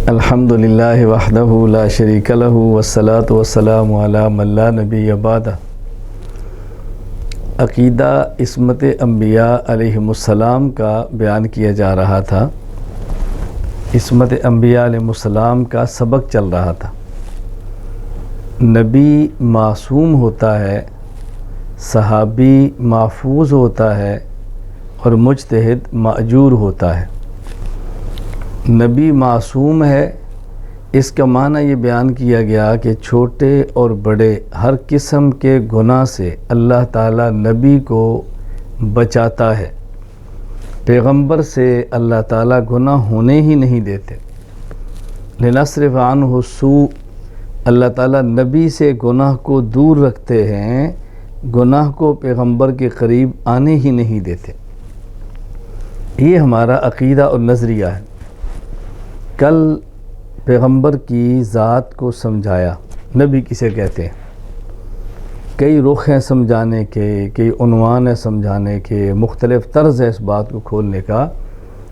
الحمدللہ وحدہ لا شریک لہ والصلاة والسلام علی من لا نبی بعدہ۔ عقیدہ عصمت انبیاء علیہم السلام کا بیان کیا جا رہا تھا۔ عصمت انبیاء علیہم السلام کا سبق چل رہا تھا۔ نبی معصوم ہوتا ہے، صحابی محفوظ ہوتا ہے اور مجتہد مأجور ہوتا ہے۔ نبی معصوم ہے، اس کا معنی یہ بیان کیا گیا کہ چھوٹے اور بڑے ہر قسم کے گناہ سے اللہ تعالیٰ نبی کو بچاتا ہے۔ پیغمبر سے اللہ تعالیٰ گناہ ہونے ہی نہیں دیتے۔ لنصرف عنہ السوء، اللہ تعالیٰ نبی سے گناہ کو دور رکھتے ہیں، گناہ کو پیغمبر کے قریب آنے ہی نہیں دیتے۔ یہ ہمارا عقیدہ اور نظریہ ہے۔ کل پیغمبر کی ذات کو سمجھایا، نبی کسے کہتے ہیں۔ کئی رخ ہیں سمجھانے کے، کئی عنوان ہیں سمجھانے کے، مختلف طرز ہے اس بات کو کھولنے کا،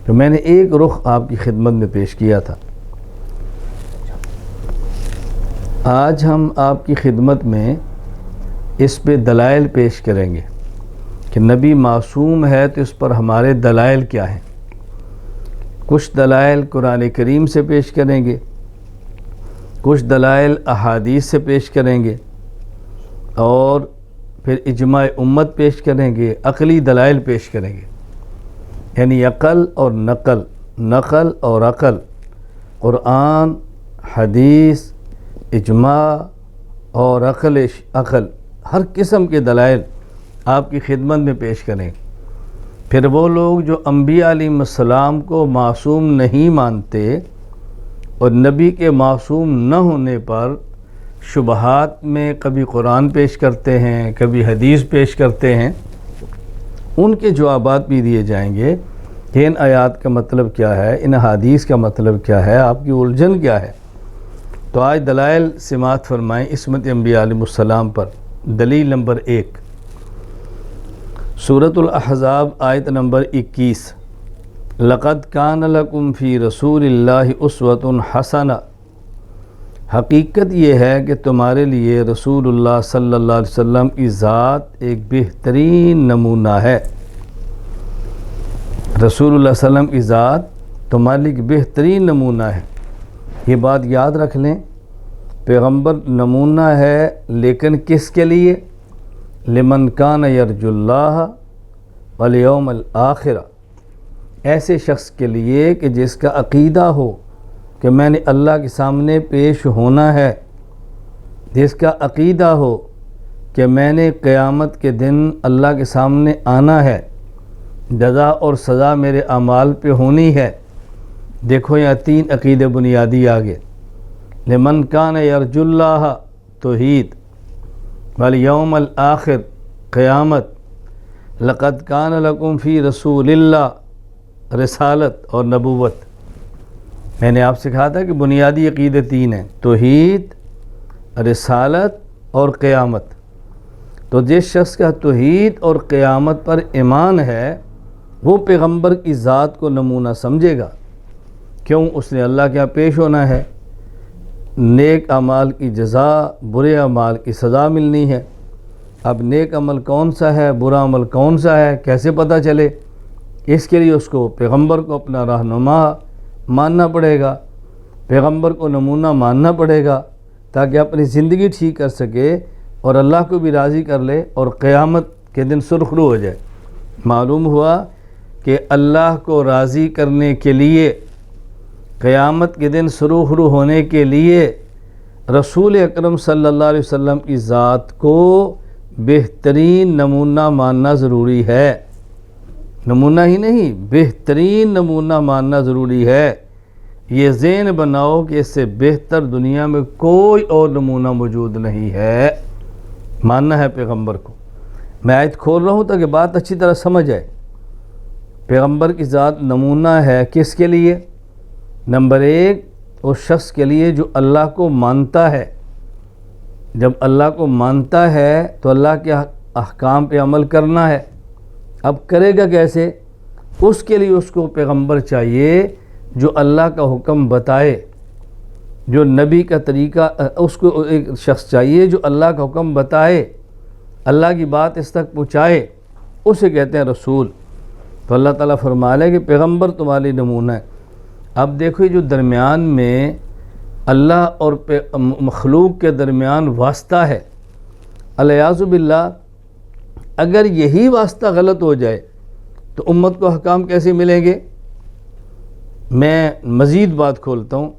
تو میں نے ایک رخ آپ کی خدمت میں پیش کیا تھا۔ آج ہم آپ کی خدمت میں اس پہ دلائل پیش کریں گے کہ نبی معصوم ہے تو اس پر ہمارے دلائل کیا ہیں۔ کچھ دلائل قرآن کریم سے پیش کریں گے، کچھ دلائل احادیث سے پیش کریں گے، اور پھر اجماع امت پیش کریں گے، عقلی دلائل پیش کریں گے۔ یعنی عقل اور نقل، نقل اور عقل، قرآن، حدیث، اجماع اور عقل، ہر قسم کے دلائل آپ کی خدمت میں پیش کریں۔ پھر وہ لوگ جو انبیاء علیہ السلام کو معصوم نہیں مانتے اور نبی کے معصوم نہ ہونے پر شبہات میں کبھی قرآن پیش کرتے ہیں، کبھی حدیث پیش کرتے ہیں، ان کے جوابات بھی دیے جائیں گے کہ ان آیات کا مطلب کیا ہے، ان حدیث کا مطلب کیا ہے، آپ کی الجھن کیا ہے۔ تو آج دلائل سماعت فرمائیں عصمت انبیاء علیہ السلام پر۔ دلیل نمبر 1، سورۃ الاحزاب آیت نمبر 21، لقد کان لکم فی رسول اللہ اسوۃ حسنہ، حقیقت یہ ہے کہ تمہارے لیے رسول اللہ صلی اللہ علیہ وسلم کی ذات ایک بہترین نمونہ ہے۔ رسول اللہ صلی اللہ علیہ وسلم کی ذات تمہارے لیے ایک بہترین نمونہ ہے۔ یہ بات یاد رکھ لیں، پیغمبر نمونہ ہے، لیکن کس کے لیے؟ لمن کان یرجو اللہ والیوم الآخرہ، ایسے شخص کے لیے کہ جس کا عقیدہ ہو کہ میں نے اللہ کے سامنے پیش ہونا ہے، جس کا عقیدہ ہو کہ میں نے قیامت کے دن اللہ کے سامنے آنا ہے، جزا اور سزا میرے اعمال پہ ہونی ہے۔ دیکھو یہاں 3 عقیدے بنیادی آگے، لمن کان یرجو اللہ توحید، والیوم الآخر قیامت، لقد کان لکم فی رسول اللہ رسالت اور نبوت۔ میں نے آپ سے کہا تھا کہ بنیادی عقیدے 3 ہیں، توحید، رسالت اور قیامت۔ تو جس شخص کا توحید اور قیامت پر ایمان ہے وہ پیغمبر کی ذات کو نمونہ سمجھے گا۔ کیوں؟ اس نے اللہ کے ہاں پیش ہونا ہے، نیک اعمال کی جزا، برے اعمال کی سزا ملنی ہے۔ اب نیک عمل کون سا ہے، برا عمل کون سا ہے، کیسے پتہ چلے؟ اس کے لیے اس کو پیغمبر کو اپنا رہنما ماننا پڑے گا، پیغمبر کو نمونہ ماننا پڑے گا، تاکہ اپنی زندگی ٹھیک کر سکے اور اللہ کو بھی راضی کر لے اور قیامت کے دن سرخرو ہو جائے۔ معلوم ہوا کہ اللہ کو راضی کرنے کے لیے، قیامت کے دن سرخرو ہونے کے لیے رسول اکرم صلی اللہ علیہ وسلم کی ذات کو بہترین نمونہ ماننا ضروری ہے۔ نمونہ ہی نہیں، بہترین نمونہ ماننا ضروری ہے۔ یہ ذہن بناؤ کہ اس سے بہتر دنیا میں کوئی اور نمونہ موجود نہیں ہے۔ ماننا ہے پیغمبر کو۔ میں آیت کھول رہا ہوں تاکہ بات اچھی طرح سمجھ آئے۔ پیغمبر کی ذات نمونہ ہے کس کے لیے؟ نمبر 1، اس شخص کے لیے جو اللہ کو مانتا ہے۔ جب اللہ کو مانتا ہے تو اللہ کے احکام پہ عمل کرنا ہے۔ اب کرے گا کیسے؟ اس کے لیے اس کو پیغمبر چاہیے جو اللہ کا حکم بتائے، جو نبی کا طریقہ اس کو ایک شخص چاہیے جو اللہ کا حکم بتائے، اللہ کی بات اس تک پہنچائے، اسے کہتے ہیں رسول۔ تو اللہ تعالیٰ فرما رہے کہ پیغمبر تمہارے نمونہ ہے۔ اب دیکھو یہ جو درمیان میں اللہ اور مخلوق کے درمیان واسطہ ہے، الیاذ باللہ، اگر یہی واسطہ غلط ہو جائے تو امت کو احکام کیسے ملیں گے؟ میں مزید بات کھولتا ہوں۔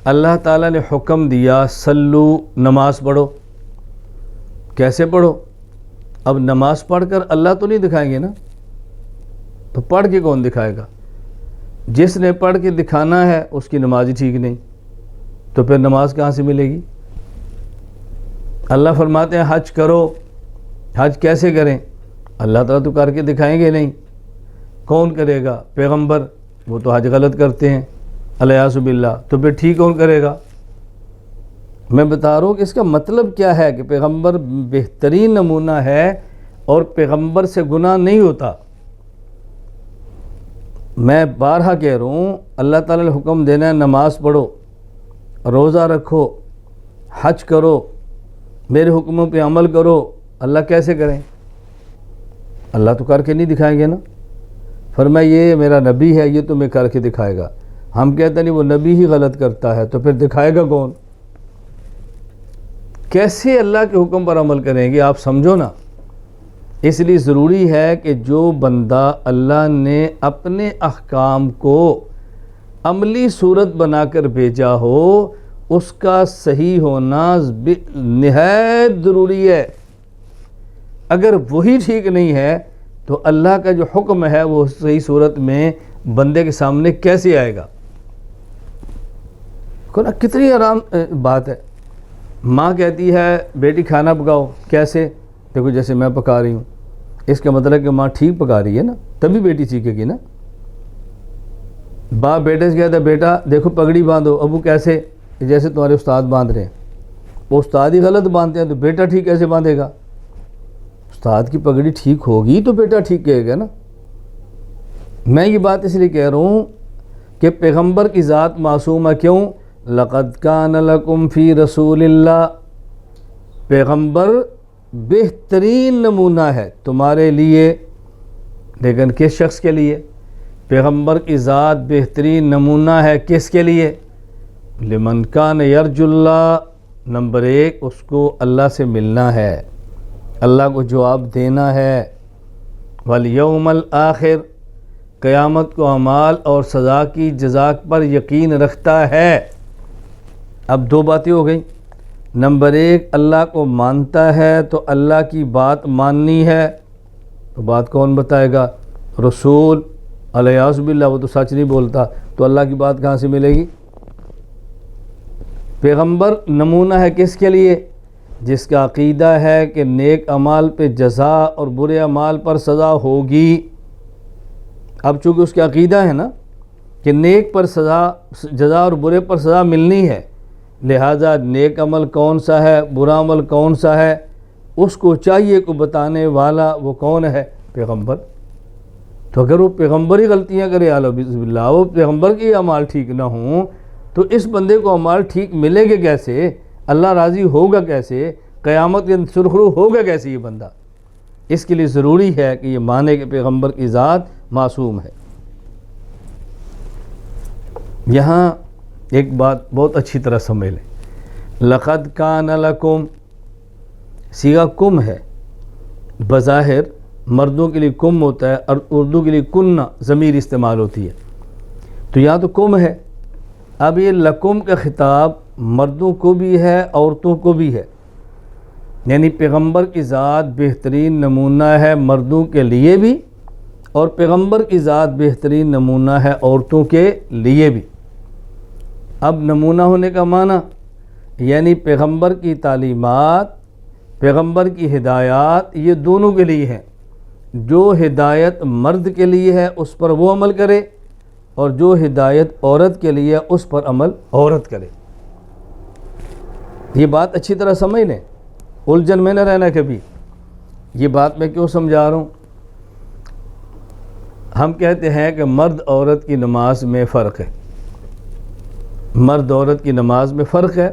اللہ تعالیٰ نے حکم دیا سلو، نماز پڑھو۔ کیسے پڑھو؟ اب نماز پڑھ کر اللہ تو نہیں دکھائیں گے نا، تو پڑھ کے کون دکھائے گا؟ جس نے پڑھ کے دکھانا ہے اس کی نماز ہی ٹھیک نہیں، تو پھر نماز کہاں سے ملے گی؟ اللہ فرماتے ہیں حج کرو۔ حج کیسے کریں؟ اللہ تعالیٰ تو کر کے دکھائیں گے نہیں، کون کرے گا؟ پیغمبر، وہ تو حج غلط کرتے ہیں الیاذ باللہ، تو پھر ٹھیک کون کرے گا؟ میں بتا رہا ہوں کہ اس کا مطلب کیا ہے کہ پیغمبر بہترین نمونہ ہے اور پیغمبر سے گناہ نہیں ہوتا۔ میں بارہا کہہ رہا ہوں، اللہ تعالیٰ نے حکم دینا ہے نماز پڑھو، روزہ رکھو، حج کرو، میرے حکموں پہ عمل کرو۔ اللہ کیسے کریں؟ اللہ تو کر کے نہیں دکھائیں گے نا۔ فرمایا یہ میرا نبی ہے، یہ تمہیں کر کے دکھائے گا۔ ہم کہتے نہیں وہ نبی ہی غلط کرتا ہے، تو پھر دکھائے گا کون؟ کیسے اللہ کے حکم پر عمل کریں گے؟ آپ سمجھو نا۔ اس لیے ضروری ہے کہ جو بندہ اللہ نے اپنے احکام کو عملی صورت بنا کر بھیجا ہو، اس کا صحیح ہونا نہایت ضروری ہے۔ اگر وہی ٹھیک نہیں ہے تو اللہ کا جو حکم ہے وہ صحیح صورت میں بندے کے سامنے کیسے آئے گا؟ کتنی آرام بات ہے۔ ماں کہتی ہے بیٹی کھانا پکاؤ، کیسے؟ دیکھو جیسے میں پکا رہی ہوں، اس کا مطلب کہ ماں ٹھیک پکا رہی ہے نا، تبھی بیٹی سیکھے گی نا۔ باپ بیٹے سے کہتا ہے بیٹا دیکھو پگڑی باندھو، ابو کیسے؟ جیسے تمہارے استاد باندھ رہے ہیں، وہ استاد ہی غلط باندھتے ہیں تو بیٹا ٹھیک کیسے باندھے گا؟ استاد کی پگڑی ٹھیک ہوگی تو بیٹا ٹھیک کہے گا نا۔ میں یہ بات اس لیے کہہ رہا ہوں کہ پیغمبر کی ذات معصوم ہے۔ کیوں؟ لقد کان لکم فی رسول اللہ، پیغمبر بہترین نمونہ ہے تمہارے لیے۔ لیکن کس شخص کے لیے؟ پیغمبر کی ذات بہترین نمونہ ہے کس کے لیے؟ لمن کان یرجو اللہ، نمبر 1 اس کو اللہ سے ملنا ہے، اللہ کو جواب دینا ہے۔ والیوم الآخر، قیامت کو اعمال اور سزا کی جزا پر یقین رکھتا ہے۔ اب 2 باتیں ہو گئیں۔ نمبر 1 اللہ کو مانتا ہے تو اللہ کی بات ماننی ہے، تو بات کون بتائے گا؟ رسول۔ الیاذ باللہ وہ تو سچ نہیں بولتا، تو اللہ کی بات کہاں سے ملے گی؟ پیغمبر نمونہ ہے کس کے لیے؟ جس کا عقیدہ ہے کہ نیک اعمال پہ جزا اور برے اعمال پر سزا ہوگی۔ اب چونکہ اس کا عقیدہ ہے نا کہ نیک پر جزا اور برے پر سزا ملنی ہے، لہذا نیک عمل کون سا ہے، برا عمل کون سا ہے، اس کو چاہیے کو بتانے والا وہ کون ہے؟ پیغمبر۔ تو اگر وہ پیغمبر ہی غلطیاں کرے اعوذ باللہ، وہ پیغمبر کے اعمال ٹھیک نہ ہوں، تو اس بندے کو اعمال ٹھیک ملیں گے کیسے؟ اللہ راضی ہوگا کیسے؟ قیامت کے سرخرو ہوگا کیسے یہ بندہ؟ اس کے لیے ضروری ہے کہ یہ مانے کہ پیغمبر کی ذات معصوم ہے۔ یہاں ایک بات بہت اچھی طرح سمجھ لیں، لقد کان لکم، صیغہ کم ہے، بظاہر مردوں کے لیے کم ہوتا ہے اور اردو کے لیے کننا ضمیر استعمال ہوتی ہے، تو یہاں تو کم ہے۔ اب یہ لکم کا خطاب مردوں کو بھی ہے عورتوں کو بھی ہے، یعنی پیغمبر کی ذات بہترین نمونہ ہے مردوں کے لیے بھی، اور پیغمبر کی ذات بہترین نمونہ ہے عورتوں کے لیے بھی۔ اب نمونہ ہونے کا معنی یعنی پیغمبر کی تعلیمات، پیغمبر کی ہدایات یہ دونوں کے لیے ہیں۔ جو ہدایت مرد کے لیے ہے اس پر وہ عمل کرے، اور جو ہدایت عورت کے لیے ہے اس پر عمل عورت کرے۔ یہ بات اچھی طرح سمجھ لیں، الجھن میں نہ رہنا کبھی۔ یہ بات میں کیوں سمجھا رہا ہوں؟ ہم کہتے ہیں کہ مرد عورت کی نماز میں فرق ہے، مرد عورت کی نماز میں فرق ہے،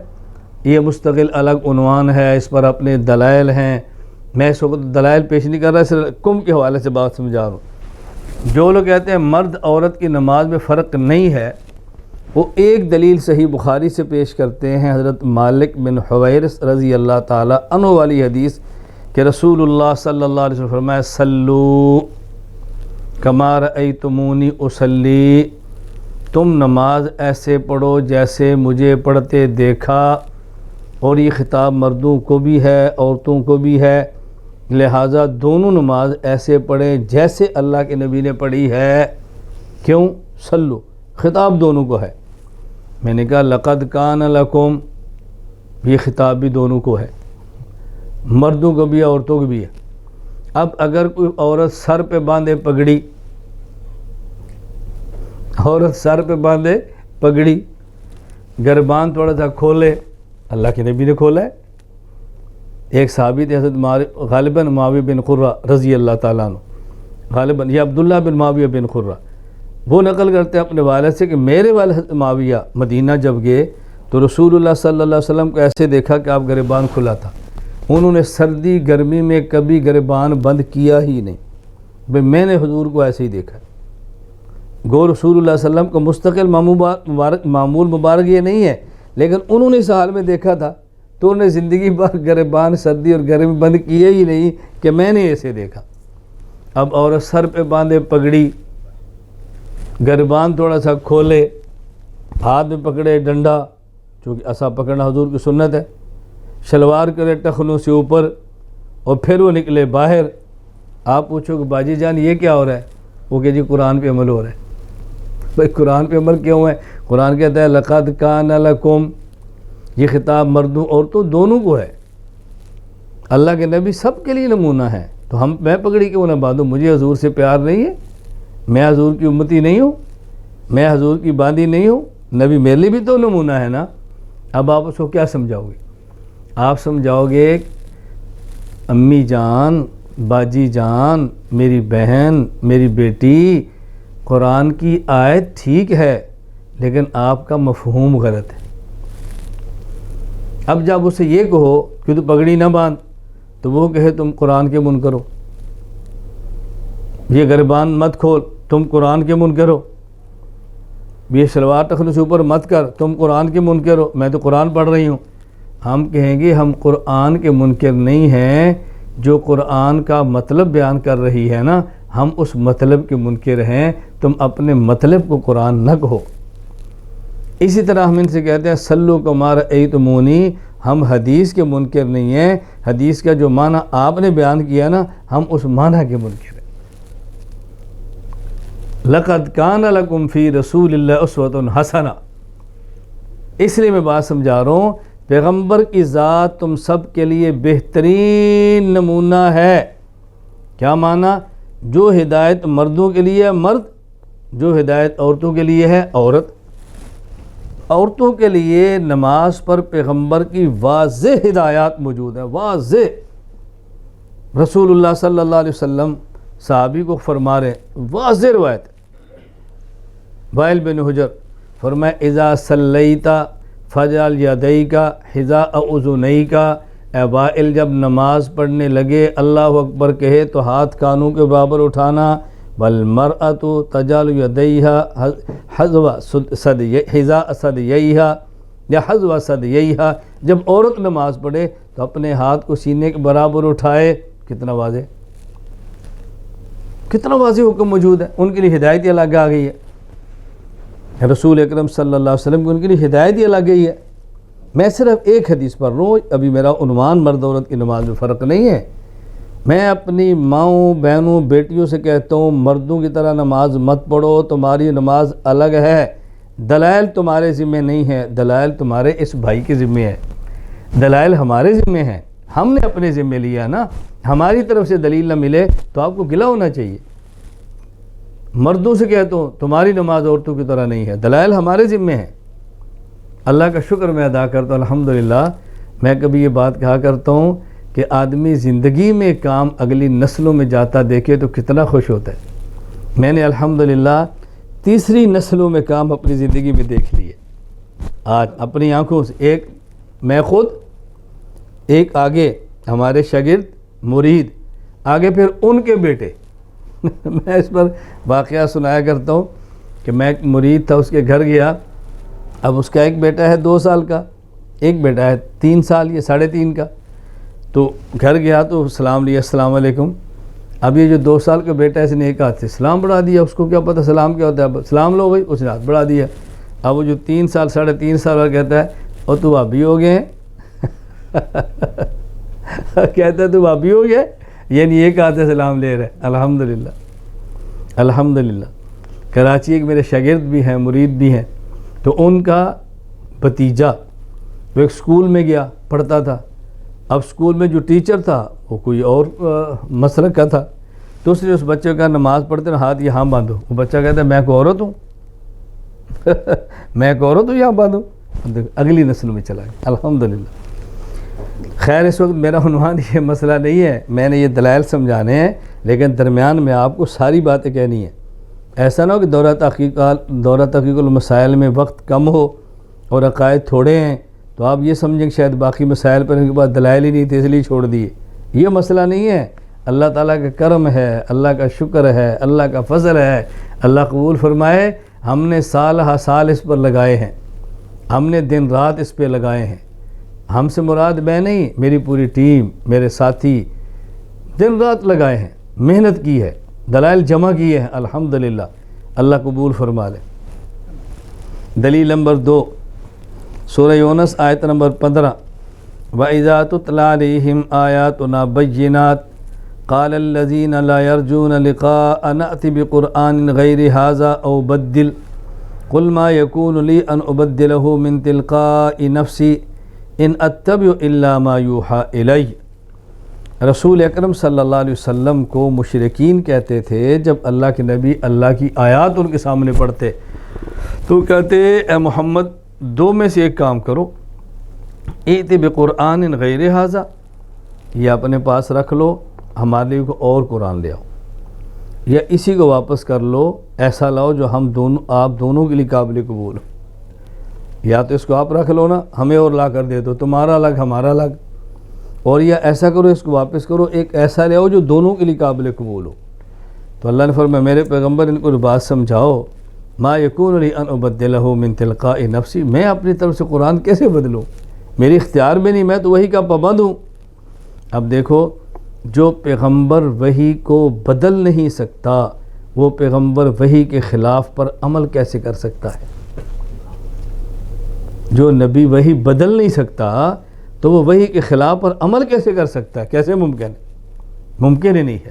یہ مستقل الگ عنوان ہے، اس پر اپنے دلائل ہیں، میں اس وقت دلائل پیش نہیں کر رہا، صرف کم کے حوالے سے بات سمجھا رہا ہوں۔ جو لوگ کہتے ہیں مرد عورت کی نماز میں فرق نہیں ہے، وہ ایک دلیل صحیح بخاری سے پیش کرتے ہیں، حضرت مالک بن حویرث رضی اللہ تعالی عنہ والی حدیث کہ رسول اللہ صلی اللہ علیہ وسلم فرمایا صلو کما رأیتمونی اصلی، تم نماز ایسے پڑھو جیسے مجھے پڑھتے دیکھا، اور یہ خطاب مردوں کو بھی ہے عورتوں کو بھی ہے، لہٰذا دونوں نماز ایسے پڑھیں جیسے اللہ کے نبی نے پڑھی ہے۔ کیوں؟ صلو، خطاب دونوں کو ہے۔ میں نے کہا لقد کان لکم، یہ خطاب بھی دونوں کو ہے، مردوں کو بھی عورتوں کو بھی ہے۔ اب اگر کوئی عورت سر پہ باندھے پگڑی، عورت سر پہ باندھے پگڑی، گربان تھوڑا سا کھولے، اللہ کے نبی نے کھولا ہے۔ ایک صحابی تھے حضرت غالباً معاویہ بن قرہ رضی اللہ تعالیٰ عنہ، غالباً یہ عبداللہ بن معاویہ بن قرہ، وہ نقل کرتے ہیں اپنے والد سے کہ میرے والد حضرت معاویہ مدینہ جب گئے تو رسول اللہ صلی اللہ علیہ وسلم کو ایسے دیکھا کہ آپ گریبان کھلا تھا، انہوں نے سردی گرمی میں کبھی گریبان بند کیا ہی نہیں، بھئی میں نے حضور کو ایسے ہی دیکھا۔ گو رسول اللہ صلی اللہ علیہ وسلم کا مستقل معمول مبارک یہ نہیں ہے، لیکن انہوں نے اس حال میں دیکھا تھا تو انہوں نے زندگی بھر گریبان سردی اور گرمی بند کیے ہی نہیں کہ میں نے ایسے دیکھا۔ اب عورت سر پہ باندھے پگڑی، گریبان تھوڑا سا کھولے، ہاتھ میں پکڑے ڈنڈا، چونکہ عصا پکڑنا حضور کی سنت ہے، شلوار کرے ٹخنوں سے اوپر، اور پھر وہ نکلے باہر۔ آپ پوچھو کہ باجی جان یہ کیا ہو رہا ہے؟ وہ کہ جی قرآن پہ عمل ہو رہا ہے۔ بھائی قرآن پہ عمل کیوں ہے؟ قرآن کہتا ہے لقد کان لکم، یہ خطاب مردوں عورتوں دونوں کو ہے، اللہ کے نبی سب کے لیے نمونہ ہے۔ تو میں پگڑی کیوں نہ باندھوں؟ مجھے حضور سے پیار نہیں ہے؟ میں حضور کی امتی نہیں ہوں؟ میں حضور کی باندھی نہیں ہوں؟ نبی میرے لیے بھی تو نمونہ ہے نا۔ اب آپ اس کو کیا سمجھاؤ گے؟ آپ سمجھاؤ گے امی جان، باجی جان، میری بہن، میری بیٹی، قرآن کی آیت ٹھیک ہے لیکن آپ کا مفہوم غلط ہے۔ اب جب اسے یہ کہو کہ تو پگڑی نہ باندھ، تو وہ کہے تم قرآن کے منکر ہو، یہ گریبان مت کھول تم قرآن کے منکر ہو، یہ شلوار ٹخنوں سے اوپر مت کر تم قرآن کے منکر ہو، میں تو قرآن پڑھ رہی ہوں۔ ہم کہیں گے ہم قرآن کے منکر نہیں ہیں، جو قرآن کا مطلب بیان کر رہی ہے نا، ہم اس مطلب کے منکر ہیں، تم اپنے مطلب کو قرآن نہ کہو۔ اسی طرح ہم ان سے کہتے ہیں صلو کما رأیتمونی، ہم حدیث کے منکر نہیں ہیں، حدیث کا جو معنی آپ نے بیان کیا نا، ہم اس معنی کے منکر ہیں۔ لقد کان لکم فی رسول اللہ اسوۃ حسنہ، اس لیے میں بات سمجھا رہا ہوں، پیغمبر کی ذات تم سب کے لیے بہترین نمونہ ہے۔ کیا معنی؟ جو ہدایت مردوں کے لیے ہے مرد، جو ہدایت عورتوں کے لیے ہے عورت۔ عورتوں کے لیے نماز پر پیغمبر کی واضح ہدایات موجود ہیں، واضح۔ رسول اللہ صلی اللہ علیہ وسلم صحابی کو فرما رہے ہیں، واضح روایت۔ وائل بن حجر فرمایا اذا صلیت فجعل یدیک حذاء اذنیک، اے وائل جب نماز پڑھنے لگے اللہ اکبر کہے تو ہاتھ کانوں کے برابر اٹھانا، والمرأۃ تجعل یدیہا حذو حذاء ثدییہا یا حذو ثدییہا، جب عورت نماز پڑھے تو اپنے ہاتھ کو سینے کے برابر اٹھائے۔ کتنا واضح، کتنا واضح حکم موجود ہے، ان کے لیے ہدایت ہی الگ آ گئی ہے۔ رسول اکرم صلی اللہ علیہ وسلم کی ان کے لیے ہدایت ہی الگ گئی ہے۔ میں صرف ایک حدیث پڑھ رہا ہوں، ابھی میرا عنوان مرد عورت کی نماز میں فرق نہیں ہے۔ میں اپنی ماؤں بہنوں بیٹیوں سے کہتا ہوں مردوں کی طرح نماز مت پڑھو، تمہاری نماز الگ ہے، دلائل تمہارے ذمہ نہیں ہے، دلائل تمہارے اس بھائی کے ذمہ ہے، دلائل ہمارے ذمہ ہیں، ہم نے اپنے ذمہ لیا نا۔ ہماری طرف سے دلیل نہ ملے تو آپ کو گلہ ہونا چاہیے۔ مردوں سے کہتا ہوں تمہاری نماز عورتوں کی طرح نہیں ہے، دلائل ہمارے ذمہ ہیں۔ اللہ کا شکر میں ادا کرتا ہوں الحمدللہ۔ میں کبھی یہ بات کہا کرتا ہوں کہ آدمی زندگی میں کام اگلی نسلوں میں جاتا دیکھے تو کتنا خوش ہوتا ہے۔ میں نے الحمدللہ تیسری نسلوں میں کام اپنی زندگی میں دیکھ لیے۔ آج اپنی آنکھوں سے، ایک میں خود، ایک آگے ہمارے شاگرد مرید، آگے پھر ان کے بیٹے میں اس پر واقعہ سنایا کرتا ہوں کہ میں ایک مرید تھا، اس کے گھر گیا، اب اس کا ایک بیٹا ہے 2 سال کا، ایک بیٹا ہے 3 سال یا 3.5 کا، تو گھر گیا تو سلام لیا، السلام علیکم۔ اب یہ جو 2 سال کا بیٹا ہے اس نے ایک ہاتھ سے سلام بڑھا دیا، اس کو کیا پتہ سلام کیا ہوتا ہے، اب سلام لو بھائی، اس نے ہاتھ بڑھا دیا۔ اب وہ جو 3 سال 3.5 سال والا کہتا ہے اور تو بھابی ہو گئے کہتا ہے تو بھابی ہو گئے، یعنی ایک ہاتھ سے سلام لے رہے۔ الحمدللہ الحمدللہ۔ کراچی ایک میرے شاگرد بھی ہیں، مرید بھی ہیں، تو ان کا بھتیجا وہ ایک سکول میں گیا، پڑھتا تھا، اب سکول میں جو ٹیچر تھا وہ کوئی اور مسلک کا تھا، تو اس نے اس بچے کا نماز پڑھتے ہیں ہاتھ یہاں باندھو، وہ بچہ کہتا ہے میں کوئی عورت ہوں میں کوئی عورت ہوں یہاں باندھوں، اگلی نسل میں چلا گیا۔ الحمدللہ۔ خیر اس وقت میرا عنوان یہ مسئلہ نہیں ہے، میں نے یہ دلائل سمجھانے ہیں، لیکن درمیان میں آپ کو ساری باتیں کہنی ہیں۔ ایسا نہ ہو کہ دورہ تحقیق المسائل میں وقت کم ہو اور عقائد تھوڑے ہیں تو آپ یہ سمجھیں کہ شاید باقی مسائل پر ان کے بعد دلائل ہی نہیں تھے اس لیے چھوڑ دیے۔ یہ مسئلہ نہیں ہے، اللہ تعالیٰ کا کرم ہے، اللہ کا شکر ہے، اللہ کا فضل ہے، اللہ قبول فرمائے۔ ہم نے سال ہا سال اس پر لگائے ہیں، ہم نے دن رات اس پہ لگائے ہیں، ہم سے مراد میں نہیں، میری پوری ٹیم، میرے ساتھی دن رات لگائے ہیں، محنت کی ہے، دلائل جمع کیے ہیں، الحمدللہ، اللہ قبول فرما لے۔ دلیل نمبر 2 سورہ یونس آیت نمبر 15، وَإِذَا تُتْلَىٰ عَلَيْهِمْ آيَاتُنَا بَيِّنَاتٍ قَالَ الَّذِينَ لَا يَرْجُونَ لِقَاءَنَا نَأْتِ بِقُرْآنٍ غَيْرِ هَٰذَا أَوْ بَدِّلْ قُلْ مَا يَكُونُ لِي أَنْ أُبَدِّلَهُ مِنْ تِلْقَاءِ نَفْسِي إِنْ أَتَّبِعُ إِلَّا مَا يُوحَىٰ إِلَيَّ۔ رسول اکرم صلی اللہ علیہ وسلم کو مشرکین کہتے تھے جب اللہ کے نبی اللہ کی آیات ان کے سامنے پڑھتے تو کہتے اے محمد 2 میں سے ایک کام کرو، ائت بقرآن غیر ھذا، یہ اپنے پاس رکھ لو، ہمارے لیے کوئی اور قرآن لے آؤ، یا اسی کو واپس کر لو، ایسا لاؤ جو آپ دونوں کے لیے قابل قبول ہو۔ یا تو اس کو آپ رکھ لو نا، ہمیں اور لا کر دے دو، تمہارا الگ ہمارا الگ، اور یا ایسا کرو اس کو واپس کرو، ایک ایسا لے آؤ جو دونوں کے لیے قابل قبول ہو۔ تو اللہ نے فرمایا میرے پیغمبر ان کو بات سمجھاؤ، ما یکون لی ان ابدلہ من تلقاء نفسی، میں اپنی طرف سے قرآن کیسے بدلوں، میری اختیار میں نہیں، میں تو وہی کا پابند ہوں۔ اب دیکھو جو پیغمبر وحی کو بدل نہیں سکتا وہ پیغمبر وحی کے خلاف پر عمل کیسے کر سکتا ہے؟ جو نبی وحی بدل نہیں سکتا تو وہ وحی کے خلاف پر عمل کیسے کر سکتا ہے؟ کیسے ممکن ہے؟ ممکن ہی نہیں ہے۔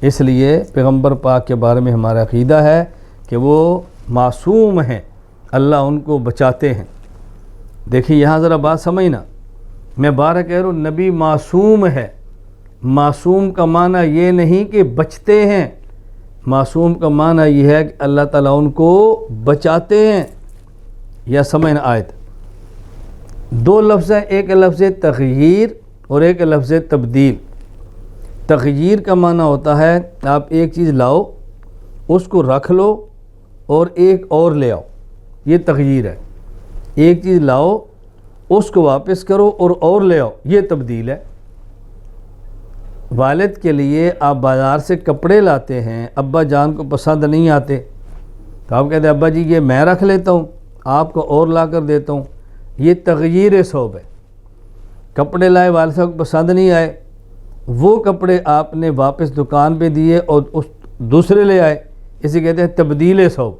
اس لیے پیغمبر پاک کے بارے میں ہمارا عقیدہ ہے کہ وہ معصوم ہیں، اللہ ان کو بچاتے ہیں۔ دیکھیں یہاں ذرا بات سمجھنا، میں بارہ کہہ رہا ہوں نبی معصوم ہے۔ معصوم کا معنی یہ نہیں کہ بچتے ہیں، معصوم کا معنی یہ ہے کہ اللہ تعالیٰ ان کو بچاتے ہیں۔ یا سمجھنا آیت 2 لفظ ہیں، ایک لفظ تغییر اور ایک لفظ تبدیل۔ تغییر کا معنی ہوتا ہے آپ ایک چیز لاؤ، اس کو رکھ لو اور ایک اور لے آؤ، یہ تغییر ہے۔ ایک چیز لاؤ، اس کو واپس کرو اور لے آؤ، یہ تبدیل ہے۔ والد کے لیے آپ بازار سے کپڑے لاتے ہیں، ابا جان کو پسند نہیں آتے تو آپ کہتے ہیں ابا جی یہ میں رکھ لیتا ہوں، آپ کو اور لا کر دیتا ہوں، یہ تغییر ثوب ہے۔ کپڑے لائے، والد صاحب کو پسند نہیں آئے، وہ کپڑے آپ نے واپس دکان پہ دیے اور اس دوسرے لے آئے، اسے کہتے ہیں تبدیل ثوب۔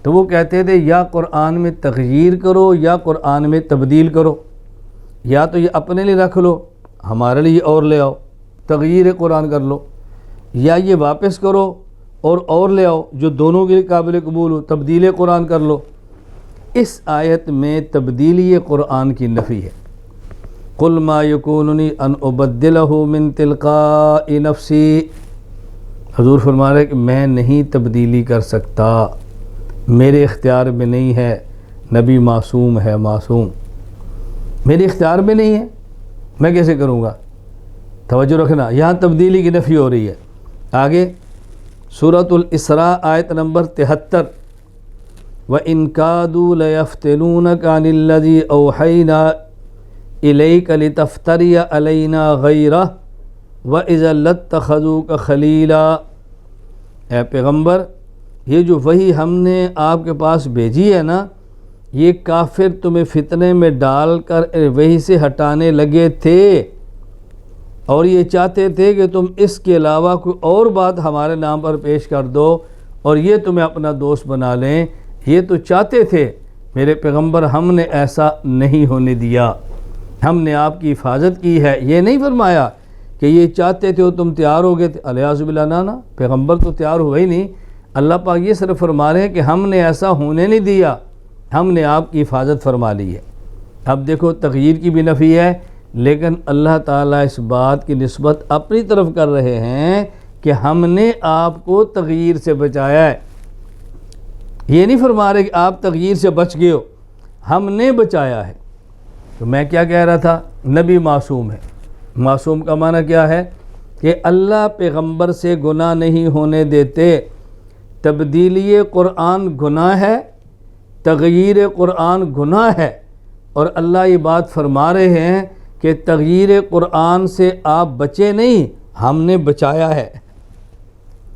تو وہ کہتے تھے یا قرآن میں تغییر کرو یا قرآن میں تبدیل کرو، یا تو یہ اپنے لیے رکھ لو، ہمارے لیے اور لے آؤ، تغییر قرآن کر لو، یا یہ واپس کرو اور لے آؤ جو دونوں کے لیے قابل قبول ہو، تبدیل قرآن کر لو۔ اس آیت میں تبدیلی قرآن کی نفی ہے۔ قل ما یکون لی ان ابدلہ من تلقاء نفسی، حضور فرما رہے کہ میں نہیں تبدیلی کر سکتا، میرے اختیار میں نہیں ہے، نبی معصوم ہے، معصوم میرے اختیار میں نہیں ہے، میں کیسے کروں گا؟ توجہ رکھنا، یہاں تبدیلی کی نفی ہو رہی ہے۔ آگے سورۃ الاسراء آیت نمبر 73، وَإِن كَادُوا لَيَفْتِنُونَكَ عَنِ الَّذِي أَوْحَيْنَا إِلَيْكَ لِتَفْتَرِيَ عَلَيْنَا غَيْرَهُ وَإِذًا لَاتَّخَذُوكَ خَلِيلًا۔ اے پیغمبر، یہ جو وحی ہم نے آپ کے پاس بھیجی ہے نا، یہ کافر تمہیں فتنے میں ڈال کر وحی سے ہٹانے لگے تھے، اور یہ چاہتے تھے کہ تم اس کے علاوہ کوئی اور بات ہمارے نام پر پیش کر دو اور یہ تمہیں اپنا دوست بنا لیں۔ یہ تو چاہتے تھے میرے پیغمبر، ہم نے ایسا نہیں ہونے دیا، ہم نے آپ کی حفاظت کی ہے۔ یہ نہیں فرمایا کہ یہ چاہتے تھے اور تم تیار ہو گئے تھے، الیاذ باللہ، نا پیغمبر تو تیار ہوا ہی نہیں۔ اللہ پاک یہ صرف فرما رہے ہیں کہ ہم نے ایسا ہونے نہیں دیا، ہم نے آپ کی حفاظت فرما لی ہے۔ اب دیکھو تغییر کی بھی نفی ہے، لیکن اللہ تعالیٰ اس بات کی نسبت اپنی طرف کر رہے ہیں کہ ہم نے آپ کو تغییر سے بچایا ہے۔ یہ نہیں فرما رہے کہ آپ تغییر سے بچ گئے ہو، ہم نے بچایا ہے۔ تو میں کیا کہہ رہا تھا؟ نبی معصوم ہے۔ معصوم کا معنی کیا ہے؟ کہ اللہ پیغمبر سے گناہ نہیں ہونے دیتے۔ تبدیلی قرآن گناہ ہے، تغییر قرآن گناہ ہے، اور اللہ یہ بات فرما رہے ہیں کہ تغییر قرآن سے آپ بچے نہیں، ہم نے بچایا ہے۔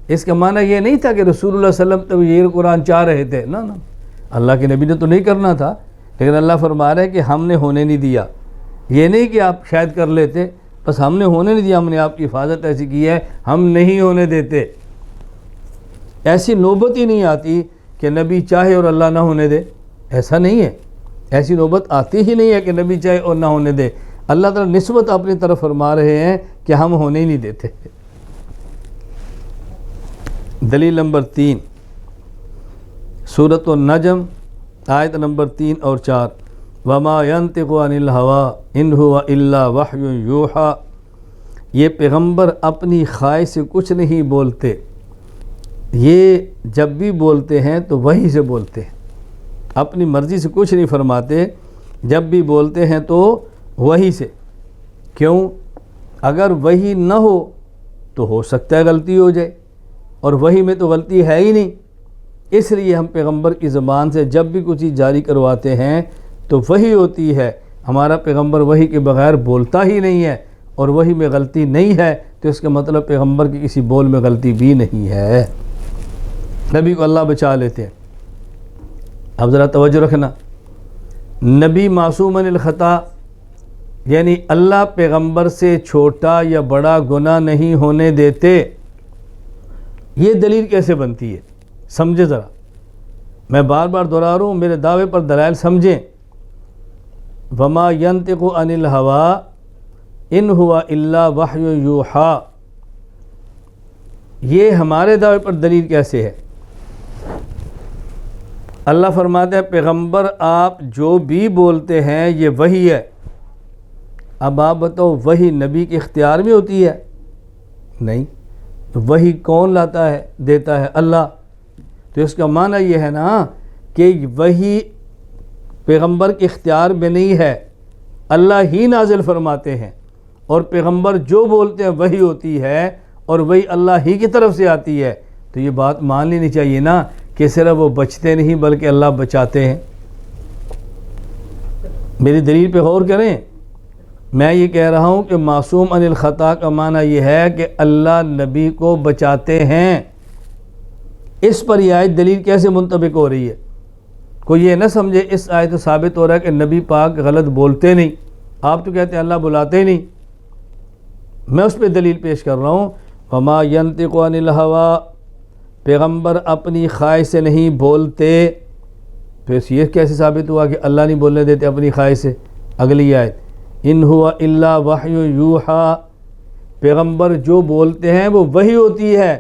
اس کا معنی یہ نہیں تھا کہ رسول اللہ صلی اللہ علیہ وسلم تغییر قرآن چاہ رہے تھے، نا اللہ کے نبی نے تو نہیں کرنا تھا، لیکن اللہ فرما رہے ہیں کہ ہم نے ہونے نہیں دیا۔ یہ نہیں کہ آپ شاید کر لیتے، بس ہم نے ہونے نہیں دیا، ہم نے آپ کی حفاظت ایسی کی ہے، ہم نہیں ہونے دیتے۔ ایسی نوبت ہی نہیں آتی کہ نبی چاہے اور اللہ نہ ہونے دے، ایسا نہیں ہے، ایسی نوبت آتی ہی نہیں ہے کہ نبی چاہے اور نہ ہونے دے۔ اللہ تعالیٰ نسبت اپنی طرف فرما رہے ہیں کہ ہم ہونے ہی نہیں دیتے۔ دلیل نمبر 3، سورۃ النجم آیت نمبر 3 اور 4، وَمَا يَنطِقُ عَنِ الْهَوَىٰ إِنْ هُوَ إِلَّا وَحْيٌ يُوحَىٰ۔ یہ پیغمبر اپنی خواہش سے کچھ نہیں بولتے، یہ جب بھی بولتے ہیں تو وحی سے بولتے ہیں، اپنی مرضی سے کچھ نہیں فرماتے، جب بھی بولتے ہیں تو وحی سے۔ کیوں؟ اگر وحی نہ ہو تو ہو سکتا ہے غلطی ہو جائے، اور وحی میں تو غلطی ہے ہی نہیں، اس لیے ہم پیغمبر کی زبان سے جب بھی کچھ چیز جاری کرواتے ہیں تو وحی ہوتی ہے۔ ہمارا پیغمبر وحی کے بغیر بولتا ہی نہیں ہے، اور وحی میں غلطی نہیں ہے تو اس کا مطلب پیغمبر کی کسی بول میں غلطی بھی نہیں ہے۔ نبی کو اللہ بچا لیتے ہیں۔ اب ذرا توجہ رکھنا، نبی معصوم عن الخطا، یعنی اللہ پیغمبر سے چھوٹا یا بڑا گناہ نہیں ہونے دیتے۔ یہ دلیل کیسے بنتی ہے؟ سمجھے ذرا، میں بار بار دہرا رہا ہوں، میرے دعوے پر دلائل سمجھیں۔ وما ينطق عن الهوى ان هو الا وحی یوحیٰ، یہ ہمارے دعوے پر دلیل کیسے ہے؟ اللہ فرماتے ہیں پیغمبر آپ جو بھی بولتے ہیں یہ وحی ہے۔ اب آپ بتاؤ وحی نبی کے اختیار میں ہوتی ہے؟ نہیں، وحی کون لاتا ہے دیتا ہے؟ اللہ۔ تو اس کا معنی یہ ہے نا کہ وحی پیغمبر کے اختیار میں نہیں ہے، اللہ ہی نازل فرماتے ہیں، اور پیغمبر جو بولتے ہیں وحی ہوتی ہے، اور وہی اللہ ہی کی طرف سے آتی ہے۔ تو یہ بات مان لینی چاہیے نا کہ صرف وہ بچتے نہیں بلکہ اللہ بچاتے ہیں۔ میری دلیل پہ غور کریں، میں یہ کہہ رہا ہوں کہ معصوم عن الخطا کا معنی یہ ہے کہ اللہ نبی کو بچاتے ہیں۔ اس پر یہ آیت دلیل کیسے منطبق ہو رہی ہے؟ کوئی یہ نہ سمجھے اس آیت سے ثابت ہو رہا ہے کہ نبی پاک غلط بولتے نہیں، آپ تو کہتے ہیں اللہ بلاتے نہیں۔ میں اس پہ دلیل پیش کر رہا ہوں، وما ينطق عن الهوى، پیغمبر اپنی خواہش سے نہیں بولتے۔ تو یہ کیسے ثابت ہوا کہ اللہ نہیں بولنے دیتے اپنی خواہش سے؟ اگلی آیت، ان هو الا وحی یوحیٰ، پیغمبر جو بولتے ہیں وہ وحی ہوتی ہے،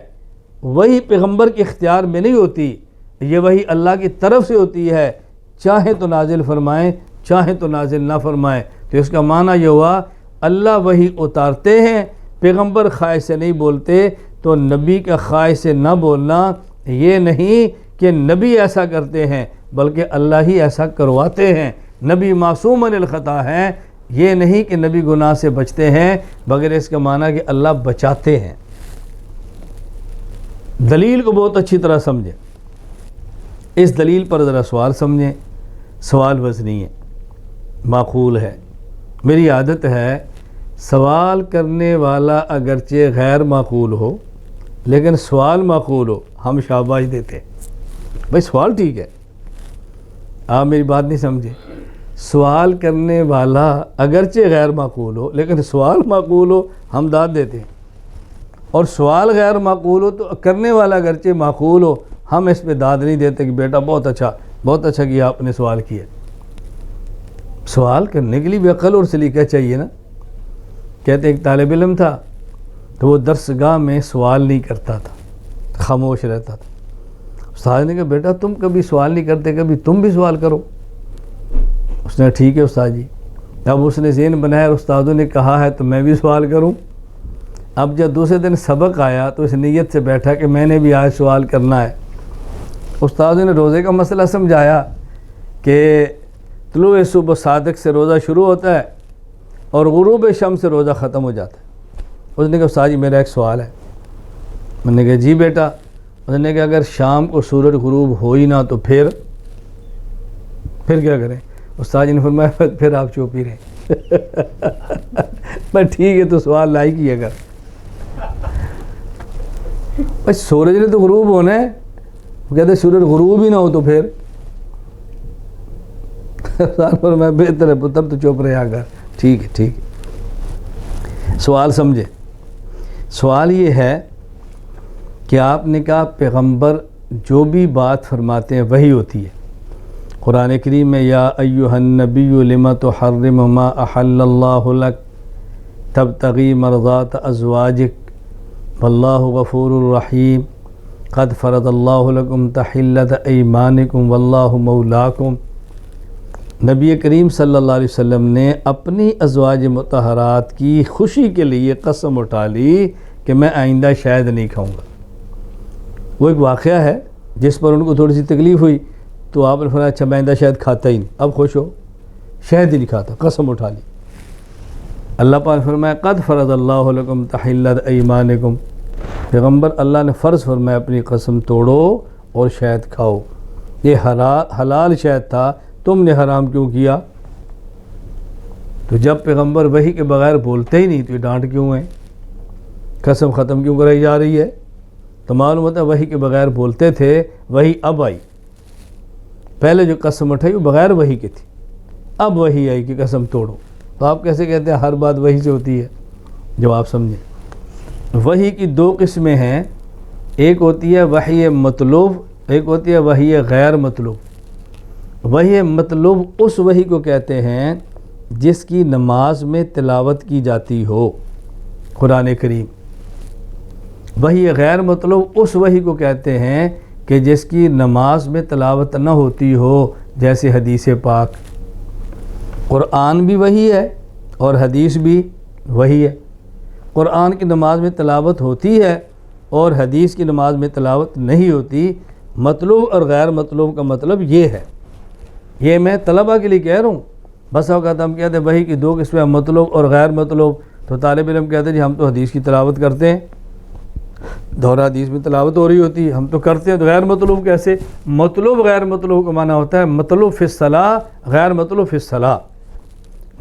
وہی پیغمبر کے اختیار میں نہیں ہوتی، یہ وحی اللہ کی طرف سے ہوتی ہے، چاہے تو نازل فرمائیں چاہے تو نازل نہ فرمائیں۔ تو اس کا معنی یہ ہوا اللہ وحی اتارتے ہیں، پیغمبر خواہش سے نہیں بولتے۔ تو نبی کا خواہش سے نہ بولنا یہ نہیں کہ نبی ایسا کرتے ہیں، بلکہ اللہ ہی ایسا کرواتے ہیں۔ نبی معصوم عن الخطا ہیں، یہ نہیں کہ نبی گناہ سے بچتے ہیں، بغیر اس کا معنی کہ اللہ بچاتے ہیں۔ دلیل کو بہت اچھی طرح سمجھیں۔ اس دلیل پر ذرا سوال سمجھیں. سوال وزنی ہے، معقول ہے. میری عادت ہے سوال کرنے والا اگرچہ غیر معقول ہو لیکن سوال معقول ہو ہم شاباش دیتے ہیں. بھائی سوال ٹھیک ہے، آپ میری بات نہیں سمجھے. سوال کرنے والا اگرچہ غیر معقول ہو لیکن سوال معقول ہو ہم داد دیتے ہیں، اور سوال غیر معقول ہو تو کرنے والا اگرچہ معقول ہو ہم اس پہ داد نہیں دیتے کہ بیٹا بہت اچھا کیا آپ نے سوال کیا. سوال کرنے کے لیے بھی عقل اور سلیقہ چاہیے نا. کہتے ایک طالب علم تھا تو وہ درسگاہ میں سوال نہیں کرتا تھا، خاموش رہتا تھا. استاد نے کہا بیٹا تم کبھی سوال نہیں کرتے، کبھی تم بھی سوال کرو. اس نے ٹھیک ہے استاد جی. اب اس نے ذہن بنایا استادوں نے کہا ہے تو میں بھی سوال کروں. اب جب دوسرے دن سبق آیا تو اس نیت سے بیٹھا کہ میں نے بھی آج سوال کرنا ہے. استادوں نے روزے کا مسئلہ سمجھایا کہ طلوع صبح صادق سے روزہ شروع ہوتا ہے اور غروب شمس سے روزہ ختم ہو جاتا ہے. اس نے کہا استاد جی میرا ایک سوال ہے. میں نے کہا جی بیٹا. اس نے کہا اگر شام کو سورج غروب ہو ہی نہ تو پھر کیا کریں؟ استاد جی نے فرمایا پھر آپ چوپ ہی رہیں. میں ٹھیک ہے تو سوال لائق ہی اگر بھائی سورج نے تو غروب ہونا ہے. وہ کہتے سورج غروب ہی نہ ہو تو پھر میں بہتر ہے تب تو چوپ رہے اگر. ٹھیک ہے. سوال سمجھے. سوال یہ ہے کہ آپ نے کہا پیغمبر جو بھی بات فرماتے ہیں وہی ہوتی ہے. قرآن کریم میں یا ایھا النبی لم تحرم ما احل اللہ لک تبتغی مرضات ازواجک واللہ غفور الرحیم قد فرض اللہ لکم تحلۃ ایمانکم واللہ مولاکم. نبی کریم صلی اللہ علیہ وسلم نے اپنی ازواج مطہرات کی خوشی کے لیے قسم اٹھا لی کہ میں آئندہ شہد نہیں کھاؤں گا. وہ ایک واقعہ ہے جس پر ان کو تھوڑی سی تکلیف ہوئی تو آپ نے فرمایا اچھا میں آئندہ شہد کھاتا ہی نہیں. اب خوش ہو شہد ہی نہیں کھاتا، قسم اٹھا لی. اللہ پاک نے فرمایا قد فرض اللہ لکم تحلۃ ایمانکم. پیغمبر اللہ نے فرض فرمایا اپنی قسم توڑو اور شہد کھاؤ. یہ حلال شہد تھا، تم نے حرام کیوں کیا؟ تو جب پیغمبر وحی کے بغیر بولتے ہی نہیں تو یہ ڈانٹ کیوں ہے؟ قسم ختم کیوں کرائی جا رہی ہے؟ تو معلوم ہوتا ہے وحی کے بغیر بولتے تھے، وحی اب آئی. پہلے جو قسم اٹھائی وہ بغیر وحی کی تھی، اب وحی آئی کہ قسم توڑو. تو آپ کیسے کہتے ہیں ہر بات وحی سے ہوتی ہے؟ جب آپ سمجھیں وحی کی دو قسمیں ہیں، ایک ہوتی ہے وحی مطلوب، ایک ہوتی ہے وحی غیر مطلوب. وحی مطلوب اس وحی کو کہتے ہیں جس کی نماز میں تلاوت کی جاتی ہو، قرآن کریم. وحی غیر مطلوب اس وحی کو کہتے ہیں کہ جس کی نماز میں تلاوت نہ ہوتی ہو، جیسے حدیث پاک. قرآن بھی وحی ہے اور حدیث بھی وحی ہے. قرآن کی نماز میں تلاوت ہوتی ہے اور حدیث کی نماز میں تلاوت نہیں ہوتی. مطلوب اور غیر مطلوب کا مطلب یہ ہے. یہ میں طلبہ کے لیے کہہ رہا ہوں. بس اوقات ہم کہتے ہیں وحی کی دو قسمیں مطلوب اور غیر مطلوب. تو طالب علم کہتے ہیں جی ہم تو حدیث کی تلاوت کرتے ہیں، دورہ حدیث میں تلاوت ہو رہی ہوتی ہے ہم تو کرتے ہیں. تو غیر مطلوب کیسے؟ مطلوب غیر مطلوب کا معنی ہوتا ہے مطلوب فی الصلاۃ، غیر مطلوب فی الصلاۃ.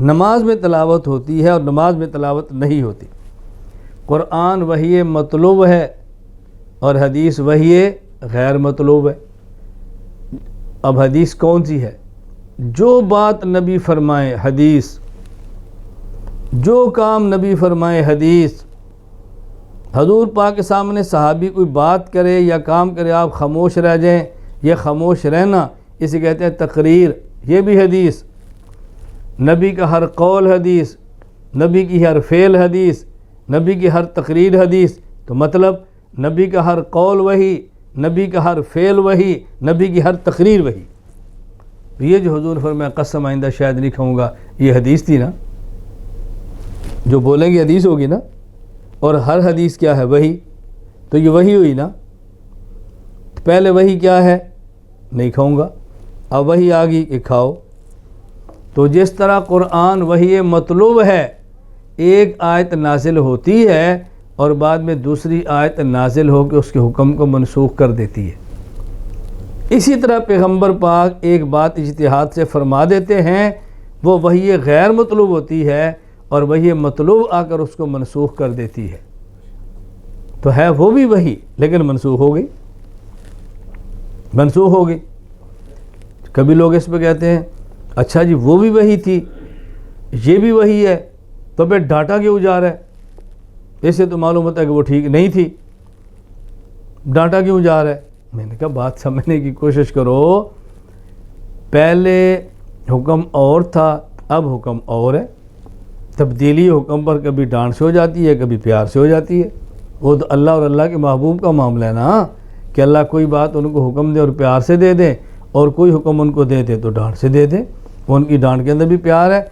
نماز میں تلاوت ہوتی ہے اور نماز میں تلاوت نہیں ہوتی. قرآن وحی مطلوب ہے اور حدیث وحی غیر مطلوب ہے. اب حدیث کون سی ہے؟ جو بات نبی فرمائے حدیث، جو کام نبی فرمائے حدیث. حضور پاک کے سامنے صحابی کوئی بات کرے یا کام کرے آپ خاموش رہ جائیں، یہ خاموش رہنا اسے کہتے ہیں تقریر. یہ بھی حدیث. نبی کا ہر قول حدیث، نبی کی ہر فعل حدیث، نبی کی ہر تقریر حدیث. تو مطلب نبی کا ہر قول وحی، نبی کا ہر فعل وحی، نبی کی ہر تقریر وحی. یہ جو حضور فرمایا قسم آئندہ شاید نہیں کھاؤں گا، یہ حدیث تھی نا، جو بولیں گے حدیث ہوگی نا. اور ہر حدیث کیا ہے؟ وحی. تو یہ وحی ہوئی نا. پہلے وحی کیا ہے؟ نہیں کھاؤں گا. اب وحی آ گئی کہ کھاؤ. تو جس طرح قرآن وحی مطلوب ہے، ایک آیت نازل ہوتی ہے اور بعد میں دوسری آیت نازل ہو کے اس کے حکم کو منسوخ کر دیتی ہے. اسی طرح پیغمبر پاک ایک بات اجتہاد سے فرما دیتے ہیں، وہ وحی غیر مطلوب ہوتی ہے اور وحی مطلوب آ کر اس کو منسوخ کر دیتی ہے۔ تو ہے وہ بھی وحی لیکن منسوخ ہو گئی، منسوخ ہو گئی۔ کبھی لوگ اس پہ کہتے ہیں اچھا جی وہ بھی وحی تھی یہ بھی وحی ہے تو پھر ڈاٹا کیوں جا رہا ہے؟ اس سے تو معلوم ہوتا ہے کہ وہ ٹھیک نہیں تھی، ڈاٹا کیوں جا رہا ہے؟ میں نے کہا بات سمجھنے کی کوشش کرو، پہلے حکم اور تھا اب حکم اور ہے۔ تبدیلی حکم پر کبھی ڈانٹ سے ہو جاتی ہے کبھی پیار سے ہو جاتی ہے، وہ تو اللہ اور اللہ کے محبوب کا معاملہ ہے نا، کہ اللہ کوئی بات ان کو حکم دے اور پیار سے دے دے، اور کوئی حکم ان کو دے دے تو ڈانٹ سے دے دے، ان کی ڈانٹ کے اندر بھی پیار ہے۔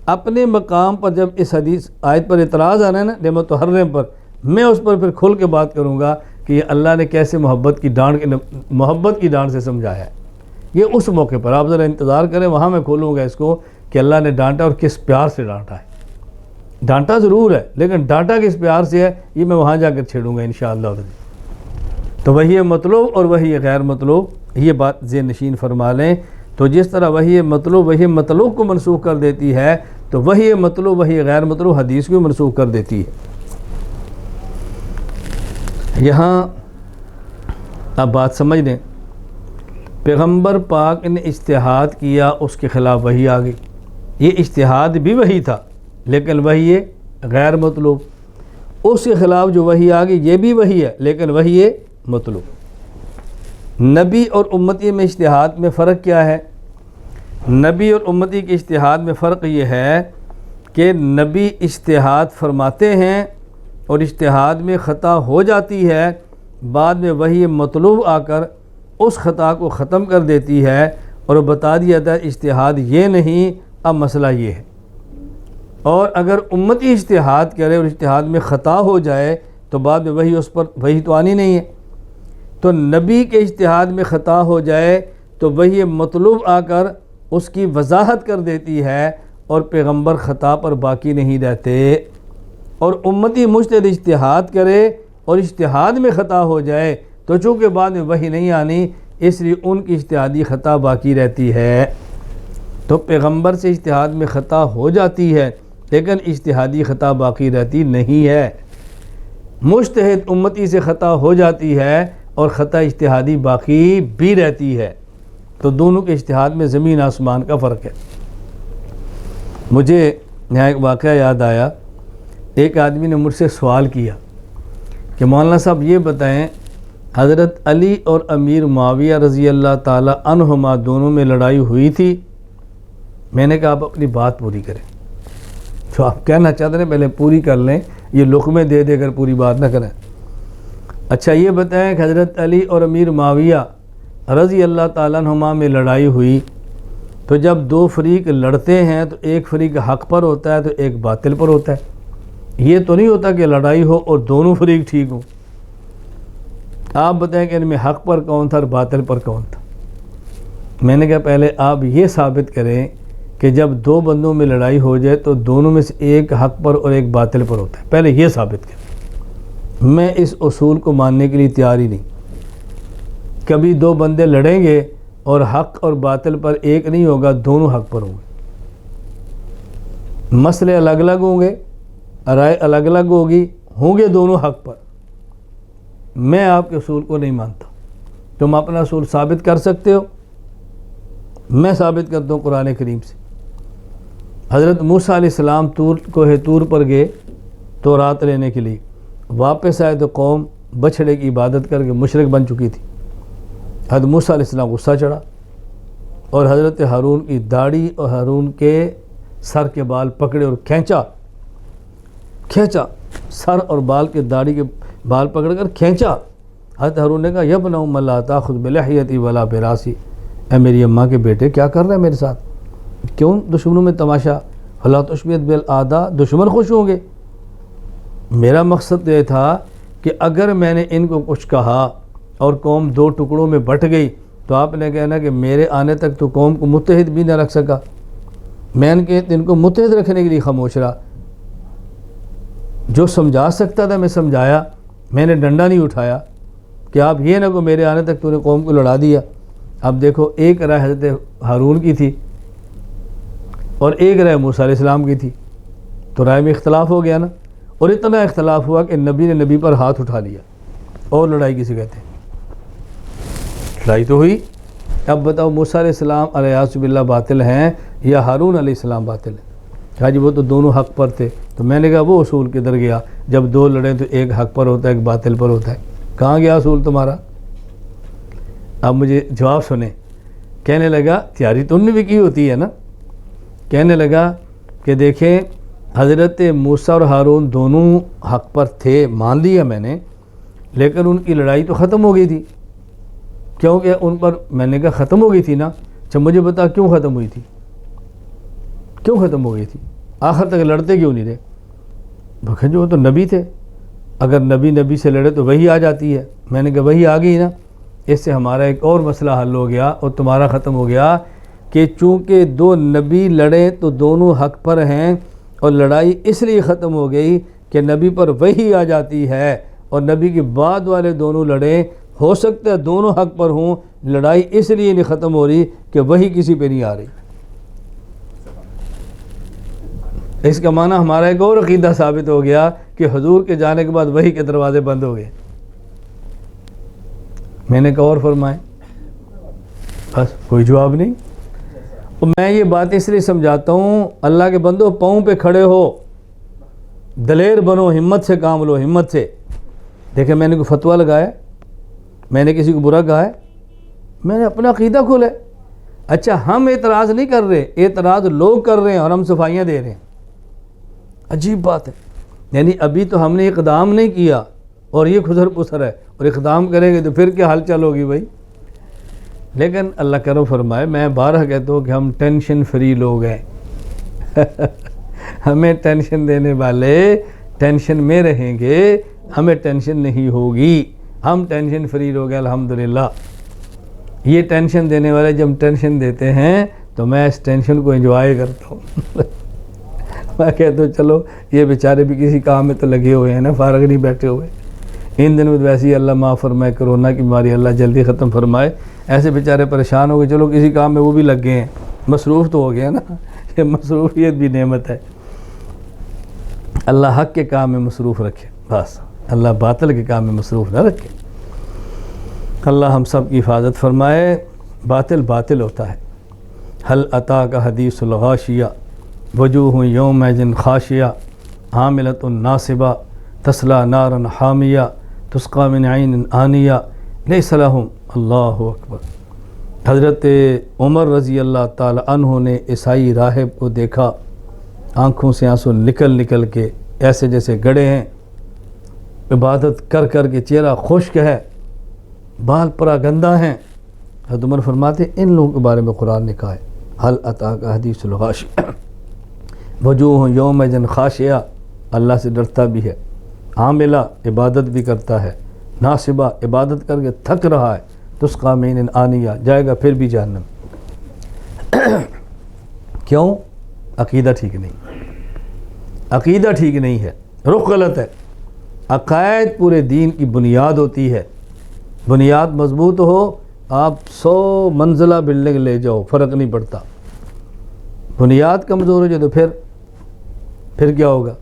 اپنے مقام پر جب اس حدیث آیت پر اعتراض آ رہا ہے نا لما تحرم پر، میں اس پر پھر کھل کے بات کروں گا کہ یہ اللہ نے کیسے محبت کی ڈانٹ سے سمجھایا ہے۔ یہ اس موقع پر آپ ذرا انتظار کریں، وہاں میں کھولوں گا اس کو کہ اللہ نے ڈانٹا اور کس پیار سے ڈانٹا ہے۔ ڈانٹا ضرور ہے لیکن ڈانٹا کس پیار سے ہے یہ میں وہاں جا کر چھیڑوں گا انشاءاللہ۔ تو وحی مطلوب اور وحی غیر مطلوب یہ بات ذہن نشین فرما لیں۔ تو جس طرح وحی مطلوب کو منسوخ کر دیتی ہے تو وحی مطلوب وحی غیر مطلوب حدیث کو منسوخ کر دیتی ہے۔ یہاں اب بات سمجھ لیں، پیغمبر پاک نے اجتہاد کیا اس کے خلاف وحی آ گئی، یہ اجتہاد بھی وحی تھا لیکن وحی غیر مطلوب، اس کے خلاف جو وحی آ گئی یہ بھی وحی ہے لیکن وحی مطلوب۔ نبی اور امتی میں اجتہاد میں فرق کیا ہے؟ نبی اور امتی کے اجتہاد میں فرق یہ ہے کہ نبی اجتہاد فرماتے ہیں اور اجتہاد میں خطا ہو جاتی ہے، بعد میں وحی مطلوب آ کر اس خطا کو ختم کر دیتی ہے اور بتا دیا تھا اجتہاد یہ نہیں، اب مسئلہ یہ ہے۔ اور اگر امتی اجتہاد کرے اور اجتہاد میں خطا ہو جائے تو بعد میں وحی اس پر وحی تو آنی نہیں ہے۔ تو نبی کے اجتہاد میں خطا ہو جائے تو وحی مطلوب آ کر اس کی وضاحت کر دیتی ہے اور پیغمبر خطا پر باقی نہیں رہتے۔ اور امتی مجتہد اجتہاد کرے اور اجتہاد میں خطا ہو جائے تو چونکہ بعد میں وحی نہیں آنی اس لیے ان کی اجتہادی خطا باقی رہتی ہے۔ تو پیغمبر سے اجتہاد میں خطا ہو جاتی ہے لیکن اجتہادی خطا باقی رہتی نہیں ہے۔ مجتہد امتی سے خطا ہو جاتی ہے اور خطا اجتہادی باقی بھی رہتی ہے۔ تو دونوں کے اجتہاد میں زمین آسمان کا فرق ہے۔ مجھے یہاں ایک واقعہ یاد آیا، ایک آدمی نے مجھ سے سوال کیا کہ مولانا صاحب یہ بتائیں حضرت علی اور امیر معاویہ رضی اللہ تعالی عنہما دونوں میں لڑائی ہوئی تھی؟ میں نے کہا آپ اپنی بات پوری کریں، جو آپ کہنا چاہتے ہیں پہلے پوری کر لیں، یہ لقمے دے دے کر پوری بات نہ کریں۔ اچھا یہ بتائیں کہ حضرت علی اور امیر معاویہ رضی اللہ تعالیٰ عنہما میں لڑائی ہوئی تو جب دو فریق لڑتے ہیں تو ایک فریق حق پر ہوتا ہے تو ایک باطل پر ہوتا ہے، یہ تو نہیں ہوتا کہ لڑائی ہو اور دونوں فریق ٹھیک ہوں۔ آپ بتائیں کہ ان میں حق پر کون تھا اور باطل پر کون تھا؟ میں نے کہا پہلے آپ یہ ثابت کریں کہ جب دو بندوں میں لڑائی ہو جائے تو دونوں میں سے ایک حق پر اور ایک باطل پر ہوتا ہے، پہلے یہ ثابت کریں۔ میں اس اصول کو ماننے کے لیے تیار ہی نہیں۔ کبھی دو بندے لڑیں گے اور حق اور باطل پر ایک نہیں ہوگا، دونوں حق پر ہوں گے، مسئلے الگ الگ ہوں گے، رائے الگ الگ ہوگی، ہوں گے دونوں حق پر۔ میں آپ کے اصول کو نہیں مانتا۔ تم اپنا اصول ثابت کر سکتے ہو، میں ثابت کرتا ہوں قرآن کریم سے۔ حضرت موسیٰ علیہ السلام کوہ طور پر گئے تورات لینے کے لیے، واپس آئے تو قوم بچھڑے کی عبادت کر کے مشرک بن چکی تھی۔ حضرت موسیٰ علیہ السلام غصہ چڑھا اور حضرت ہارون کی داڑھی اور ہارون کے سر کے بال پکڑے اور کھینچا سر اور بال کے داڑھی کے بال پکڑ کر کھینچا۔ حضرت ہارون نے کہا یا ابن ام لا تاخذ بلحیتی ولا براسی، اے میری اماں کے بیٹے کیا کر رہے ہیں میرے ساتھ؟ کیوں دشمنوں میں تماشا؟ فلا تشمت بالاعداء، دشمن خوش ہوں گے۔ میرا مقصد یہ تھا کہ اگر میں نے ان کو کچھ کہا اور قوم دو ٹکڑوں میں بٹ گئی تو آپ نے کہنا کہ میرے آنے تک تو قوم کو متحد بھی نہ رکھ سکا، میں ان کو متحد رکھنے کے لیے خاموش رہا۔ جو سمجھا سکتا تھا میں سمجھایا، میں نے ڈنڈا نہیں اٹھایا کہ آپ یہ نہ کو میرے آنے تک تو نے قوم کو لڑا دیا۔ اب دیکھو ایک رائے حضرت ہارون کی تھی اور ایک رائے موسیٰ علیہ السلام کی تھی، تو رائے میں اختلاف ہو گیا نا، اور اتنا اختلاف ہوا کہ نبی نے نبی پر ہاتھ اٹھا لیا، اور لڑائی کسی کہتے ہیں؟ لڑائی تو ہوئی۔ اب بتاؤ موسیٰ علیہ السلام علیہ باللہ باطل ہیں یا ہارون علیہ السلام باطل ہیں؟ کہا جی وہ تو دونوں حق پر تھے۔ تو میں نے کہا وہ اصول کدھر گیا؟ جب دو لڑیں تو ایک حق پر ہوتا ہے ایک باطل پر ہوتا ہے، کہاں گیا اصول تمہارا؟ اب مجھے جواب سنیں۔ کہنے لگا تیاری تو انہوں نے بھی کی ہوتی ہے نا، کہنے لگا کہ دیکھیں حضرت موسیٰ اور ہارون دونوں حق پر تھے، مان لیا میں نے، لیکن ان کی لڑائی تو ختم ہو گئی تھی، کیونکہ ان پر میں نے کہا ختم ہو گئی تھی نا، اچھا مجھے بتا کیوں ختم ہوئی تھی، کیوں ختم ہو گئی تھی؟ آخر تک لڑتے کیوں نہیں رہے؟ بکھے جو وہ تو نبی تھے، اگر نبی سے لڑے تو وہی آ جاتی ہے۔ میں نے کہا وہی آ گئی نا، اس سے ہمارا ایک اور مسئلہ حل ہو گیا اور تمہارا ختم ہو گیا کہ چونکہ دو نبی لڑے تو دونوں حق پر ہیں، اور لڑائی اس لیے ختم ہو گئی کہ نبی پر وہی آ جاتی ہے، اور نبی کے بعد والے دونوں لڑیں، ہو سکتا ہے دونوں حق پر ہوں، لڑائی اس لیے نہیں ختم ہو رہی کہ وہی کسی پہ نہیں آ رہی۔ اس کا معنی ہمارا ایک اور عقیدہ ثابت ہو گیا کہ حضور کے جانے کے بعد وحی کے دروازے بند ہو گئے۔ میں نے کہا اور فرمائیں، بس کوئی جواب نہیں۔ اور میں یہ بات اس لیے سمجھاتا ہوں، اللہ کے بندو پاؤں پہ کھڑے ہو، دلیر بنو، ہمت سے کام لو، ہمت سے۔ دیکھیں میں نے کوئی فتویٰ لگایا، میں نے کسی کو برا کہا ہے، میں نے اپنا عقیدہ کھولا ہے۔ اچھا ہم اعتراض نہیں کر رہے، اعتراض لوگ کر رہے ہیں اور ہم صفائیاں دے رہے ہیں، عجیب بات ہے۔ یعنی ابھی تو ہم نے اقدام نہیں کیا اور یہ خسر پسر ہے، اور اقدام کریں گے تو پھر کیا حال چال ہوگی بھائی؟ لیکن اللہ کرم فرمائے، میں بارہ کہتا ہوں کہ ہم ٹینشن فری لوگ ہیں ہمیں ٹینشن دینے والے ٹینشن میں رہیں گے، ہمیں ٹینشن نہیں ہوگی، ہم ٹینشن فری لوگ ہیں الحمدللہ۔ یہ ٹینشن دینے والے جب ٹینشن دیتے ہیں تو میں اس ٹینشن کو انجوائے کرتا ہوں میں کہتا ہوں چلو یہ بیچارے بھی کسی کام میں تو لگے ہوئے ہیں نا، فارغ نہیں بیٹھے ہوئے۔ ان دنوں میں ویسے ہی اللہ معاف فرمائے، کرونا کی بیماری اللہ جلدی ختم فرمائے، ایسے بیچارے پریشان ہو گئے، چلو کسی کام میں وہ بھی لگ گئے ہیں، مصروف تو ہو گیا نا، یہ مصروفیت بھی نعمت ہے۔ اللہ حق کے کام میں مصروف رکھے، بس اللہ باطل کے کام میں مصروف نہ رکھے۔ اللہ ہم سب کی حفاظت فرمائے۔ باطل باطل ہوتا ہے۔ هل اتاک حدیث الغاشیہ وجوہ یومئذ خاشیہ عاملۃ ناصبہ تصلی نارا حامیہ تسقی من عین آنیہ لیس لہم اللہ اکبر۔ حضرت عمر رضی اللہ تعالی عنہ نے عیسائی راہب کو دیکھا، آنکھوں سے آنسو نکل کے ایسے جیسے گڑے ہیں، عبادت کر کے چہرہ خشک ہے، بال پرا گندہ ہیں۔ حضرت عمر فرماتے ان لوگوں کے بارے میں قرآن نے کہا ہے حل اتاک حدیث الغاشیہ وجوہ یومئذ خاشعہ، اللہ سے ڈرتا بھی ہے، عاملہ عبادت بھی کرتا ہے، ناصبہ عبادت کر کے تھک رہا ہے، تسقی من آنیہ جائے گا پھر بھی جہنم۔ کیوں؟ عقیدہ ٹھیک نہیں، عقیدہ ٹھیک نہیں ہے، رخ غلط ہے۔ عقائد پورے دین کی بنیاد ہوتی ہے، بنیاد مضبوط ہو آپ 100 منزلہ بلڈنگ لے جاؤ فرق نہیں پڑتا، بنیاد کمزور ہو جائے تو پھر کیا ہوگا؟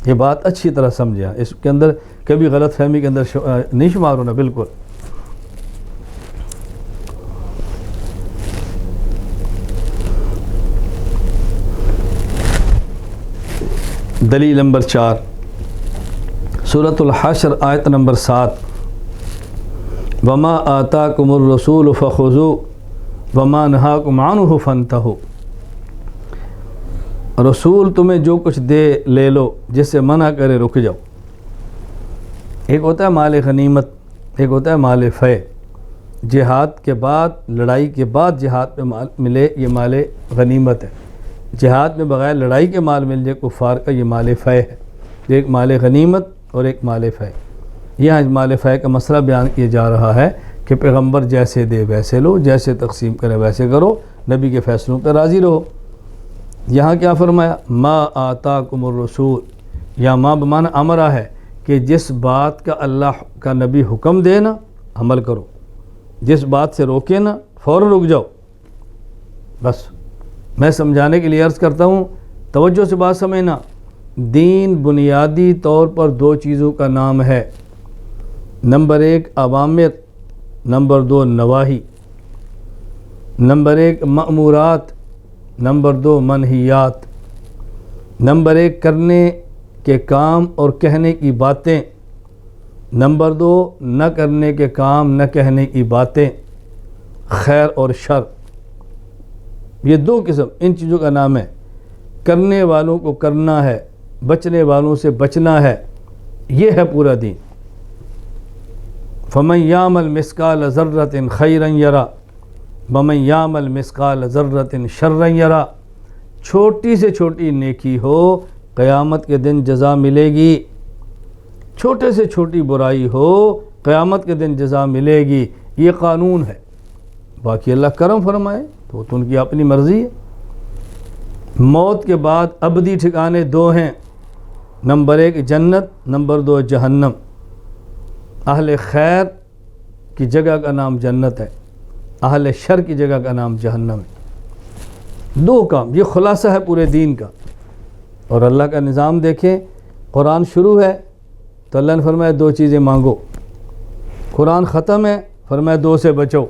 یہ بات اچھی طرح سمجھا، اس کے اندر کبھی غلط فہمی کے اندر نہیں شمار ہونا بالکل۔ دلیل نمبر 4 سورۃ الحشر آیت نمبر 7، وما آتاکم الرسول فخذوہ وما نہاکم عنہ فانتہوا۔ رسول تمہیں جو کچھ دے لے لو، جس سے منع کرے رک جاؤ۔ ایک ہوتا ہے مال غنیمت، ایک ہوتا ہے مال فے۔ جہاد کے بعد، لڑائی کے بعد جہاد میں مال ملے یہ مال غنیمت ہے۔ جہاد میں بغیر لڑائی کے مال مل جائے کفار کا یہ مال فے ہے۔ ایک مال غنیمت اور ایک مال فے۔ یہاں مال فے کا مسئلہ بیان کیا جا رہا ہے کہ پیغمبر جیسے دے ویسے لو، جیسے تقسیم کرے ویسے کرو، نبی کے فیصلوں پہ راضی رہو۔ یہاں کیا فرمایا؟ ما آتاکم الرسول، یا ما بمعنی امرہ ہے کہ جس بات کا اللہ کا نبی حکم دے نا عمل کرو، جس بات سے روکے نا فوراً رک جاؤ. بس میں سمجھانے کے لیے عرض کرتا ہوں، توجہ سے بات سمجھنا. دین بنیادی طور پر دو چیزوں کا نام ہے. نمبر 1 اوامر، نمبر 2 نواہی. نمبر 1 مأمورات، نمبر 2 منہیات. نمبر 1 کرنے کے کام اور کہنے کی باتیں، نمبر 2 نہ کرنے کے کام نہ کہنے کی باتیں، خیر اور شر. یہ دو قسم ان چیزوں کا نام ہے. کرنے والوں کو کرنا ہے، بچنے والوں سے بچنا ہے. یہ ہے پورا دین. فَمَن يَعْمَلْ مِثْقَالَ ذَرَّةٍ خَيْرًا يَرَى وَمَن يَعْمَلْ مِثْقَالَ ذَرَّةٍ شَرًّا يَرَى. چھوٹی سے چھوٹی نیکی ہو قیامت کے دن جزا ملے گی، چھوٹے سے چھوٹی برائی ہو قیامت کے دن جزا ملے گی. یہ قانون ہے. باقی اللہ کرم فرمائے تو ان کی اپنی مرضی ہے. موت کے بعد ابدی ٹھکانے 2 ہیں. نمبر 1 جنت، نمبر 2 جہنم. اہل خیر کی جگہ کا نام جنت ہے، اہل شر کی جگہ کا نام جہنم ہے. 2 کام، یہ خلاصہ ہے پورے دین کا. اور اللہ کا نظام دیکھیں، قرآن شروع ہے تو اللہ نے فرمایا 2 چیزیں مانگو. قرآن ختم ہے فرمایا 2 سے بچو.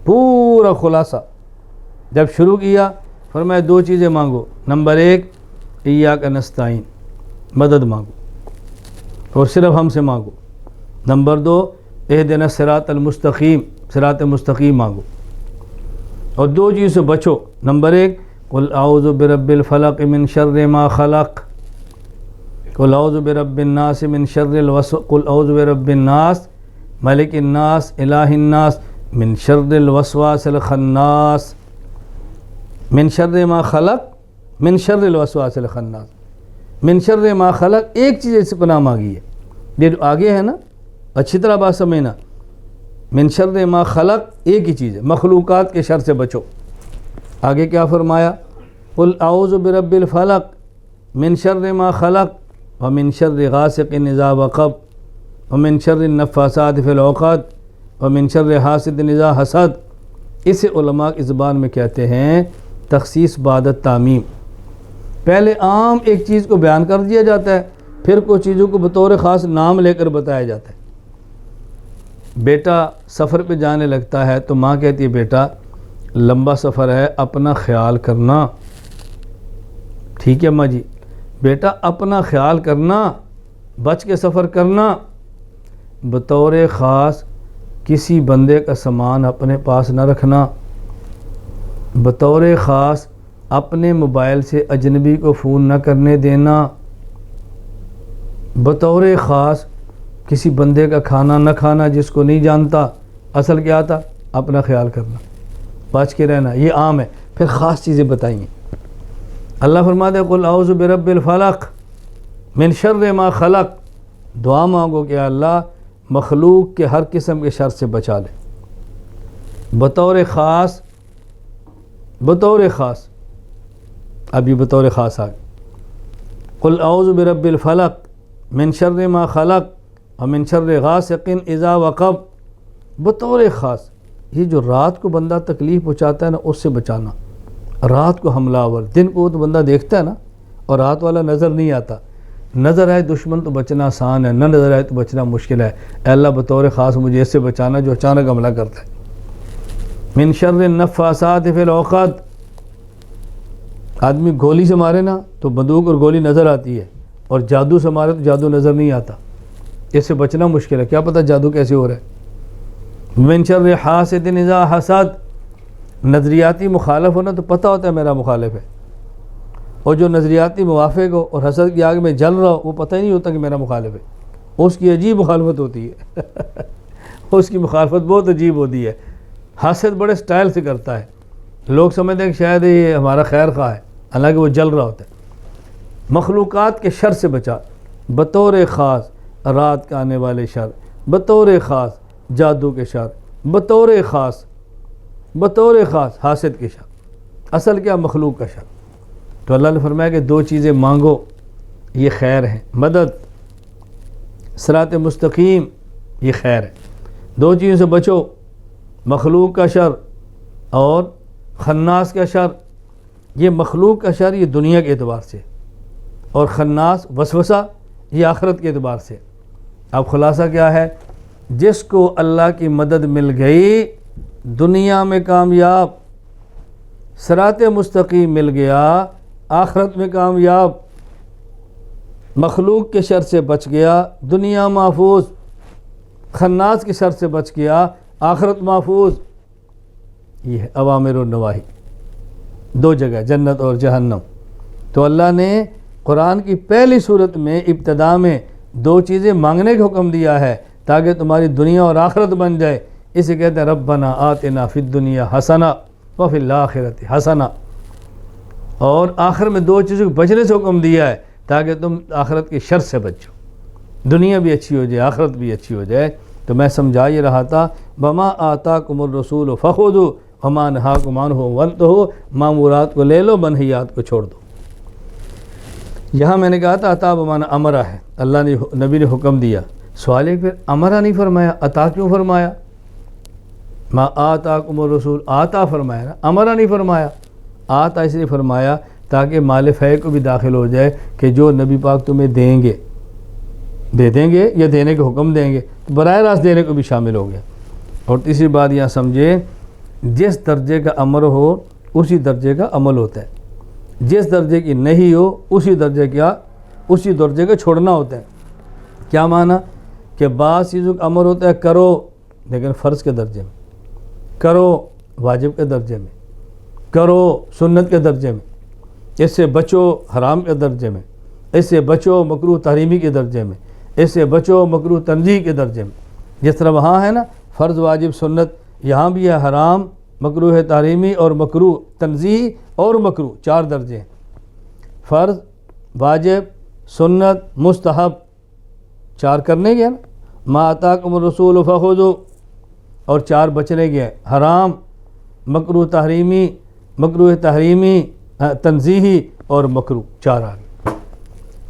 پورا خلاصہ جب شروع کیا فرمایا 2 چیزیں مانگو. نمبر 1 ایاک نستعین، مدد مانگو اور صرف ہم سے مانگو. نمبر 2 اہدنا الصراط المستقیم، صراط مستقیم مانگو. اور 2 چیزوں سے بچو. نمبر 1 قل اعوذ برب الفلق من شر ما خلق، قل اعوذ برب الناس من شر قل اعوذ برب الناس ملک الناس الہ الناس من شر الوسواس الخناس. من شر ما خلق، من شر الوسواس الخناس، من شر ما خلق. ایک چیز اس پناہ مانگی ہے. یہ جو آگے ہے نا، اچھی طرح بات سمجھنا. من شر ما خلق ایک ہی چیز ہے، مخلوقات کے شر سے بچو. آگے کیا فرمایا؟ قل اعوذ برب الفلق من شر ما خلق ومن شر غاسق اذا وقب ومن شر النفاثات فی العقد ومن شر حاسد اذا حسد. اسے علماء کی زبان میں کہتے ہیں تخصیص بعد التعمیم. پہلے عام ایک چیز کو بیان کر دیا جاتا ہے، پھر کچھ چیزوں کو بطور خاص نام لے کر بتایا جاتا ہے. بیٹا سفر پہ جانے لگتا ہے تو ماں کہتی ہے بیٹا لمبا سفر ہے، اپنا خیال کرنا. ٹھیک ہے ماں جی. بیٹا اپنا خیال کرنا، بچ کے سفر کرنا. بطور خاص کسی بندے کا سامان اپنے پاس نہ رکھنا. بطور خاص اپنے موبائل سے اجنبی کو فون نہ کرنے دینا. بطور خاص کسی بندے کا کھانا نہ کھانا جس کو نہیں جانتا. اصل کیا تھا؟ اپنا خیال کرنا، بچ کے رہنا. یہ عام ہے. پھر خاص چیزیں بتائیں. اللہ فرماتے ہیں قل اعوذ برب الفلق من شر ما خلق. دعا مانگو کہ اللہ مخلوق کے ہر قسم کے شر سے بچا لے. بطور خاص، بطور خاص، ابھی بطور خاص آگے قل اعوذ برب الفلق من شر ما خلق ومن شر غاسق اذا وقب. بطور خاص یہ جو رات کو بندہ تکلیف پہنچاتا ہے نا، اس سے بچانا. رات کو حملہ آور، دن کو تو بندہ دیکھتا ہے نا، اور رات والا نظر نہیں آتا. نظر آئے دشمن تو بچنا آسان ہے، نہ نظر آئے تو بچنا مشکل ہے. اے اللہ بطور خاص مجھے اس سے بچانا جو اچانک حملہ کرتا ہے. من شر النفاثات فی العقد. آدمی گولی سے مارے نا تو بندوق اور گولی نظر آتی ہے، اور جادو سے مارے تو جادو نظر نہیں آتا. اس سے بچنا مشکل ہے. کیا پتہ جادو کیسے ہو رہا ہے. من شر حاسد اذا حسد. نظریاتی مخالف ہونا تو پتہ ہوتا ہے میرا مخالف ہے، اور جو نظریاتی موافق ہو اور حسد کی آگ میں جل رہا ہو وہ پتہ ہی نہیں ہوتا کہ میرا مخالف ہے. اس کی عجیب مخالفت ہوتی ہے. اس کی مخالفت بہت عجیب ہوتی ہے. حسد بڑے سٹائل سے کرتا ہے. لوگ سمجھتے ہیں کہ شاید یہ ہمارا خیر خواہ ہے، حالانکہ وہ جل رہا ہوتا ہے. مخلوقات کے شر سے بچا. بطور خاص رات کا آنے والے شر، بطور خاص جادو کے شر، بطور خاص حاسد کے شر. اصل کیا؟ مخلوق کا شر. تو اللہ نے فرمایا کہ 2 چیزیں مانگو، یہ خیر ہے. مدد، صراط مستقیم، یہ خیر ہے. 2 چیزوں سے بچو. مخلوق کا شر اور خناس کا شر. یہ مخلوق کا شر یہ دنیا کے اعتبار سے، اور خناس وسوسہ یہ آخرت کے اعتبار سے. اب خلاصہ کیا ہے؟ جس کو اللہ کی مدد مل گئی دنیا میں کامیاب، صراط مستقیم مل گیا آخرت میں کامیاب، مخلوق کے شر سے بچ گیا دنیا محفوظ، خناس کے شر سے بچ گیا آخرت محفوظ. یہ ہے اوامر و نواہی، دو جگہ جنت اور جہنم. تو اللہ نے قرآن کی پہلی صورت میں ابتدا میں دو چیزیں مانگنے کا حکم دیا ہے تاکہ تمہاری دنیا اور آخرت بن جائے. اسے کہتے ہیں ربنا آتنا فی الدنیا حسنہ وفی الآخرۃ حسنہ. اور آخر میں دو چیزوں کو بچنے سے حکم دیا ہے تاکہ تم آخرت کے شر سے بچو، دنیا بھی اچھی ہو جائے آخرت بھی اچھی ہو جائے. تو میں سمجھا یہ رہا تھا وما آتاکم الرسول فخذوا وما نہاکم عنہ فانتہوا، مامورات کو لے لو منہیات کو چھوڑ دو. یہاں میں نے کہا تھا عطا بمانا امرہ ہے، اللہ نے نبی نے حکم دیا. سوال ہے پھر امرہ نہیں فرمایا، عطا کیوں فرمایا؟ ما آتاکم الرسول آتا فرمایا نا، امرہ نہیں فرمایا. آتا اس لیے فرمایا تاکہ مال فے کو بھی داخل ہو جائے کہ جو نبی پاک تمہیں دیں گے دے دیں گے یا دینے کا حکم دیں گے تو براہ راست دینے کو بھی شامل ہو گیا. اور تیسری بات یہاں سمجھے جس درجے کا امر ہو اسی درجے کا عمل ہوتا ہے، جس درجے کی نہیں ہو اسی درجے کا چھوڑنا ہوتا ہے. کیا معنی؟ کہ بعض چیزوں کا امر ہوتا ہے کرو لیکن فرض کے درجے میں، کرو واجب کے درجے میں، کرو سنت کے درجے میں، اس سے بچو حرام کے درجے میں، اس سے بچو مکروہ تحریمی کے درجے میں، اس سے بچو مکروہ تنزیہی کے درجے میں. جس طرح وہاں ہے نا فرض واجب سنت، یہاں بھی ہے حرام مکروہ تحریمی اور مکروہ تنزیہی اور مکروہ، چار درجے ہیں. فرض واجب سنت مستحب چار کرنے گیا نا، ما آتاکم الرسول فخذوا، اور چار بچنے گئے حرام مکروہ تحریمی تنزیہی اور مکروہ، چار آ گئے.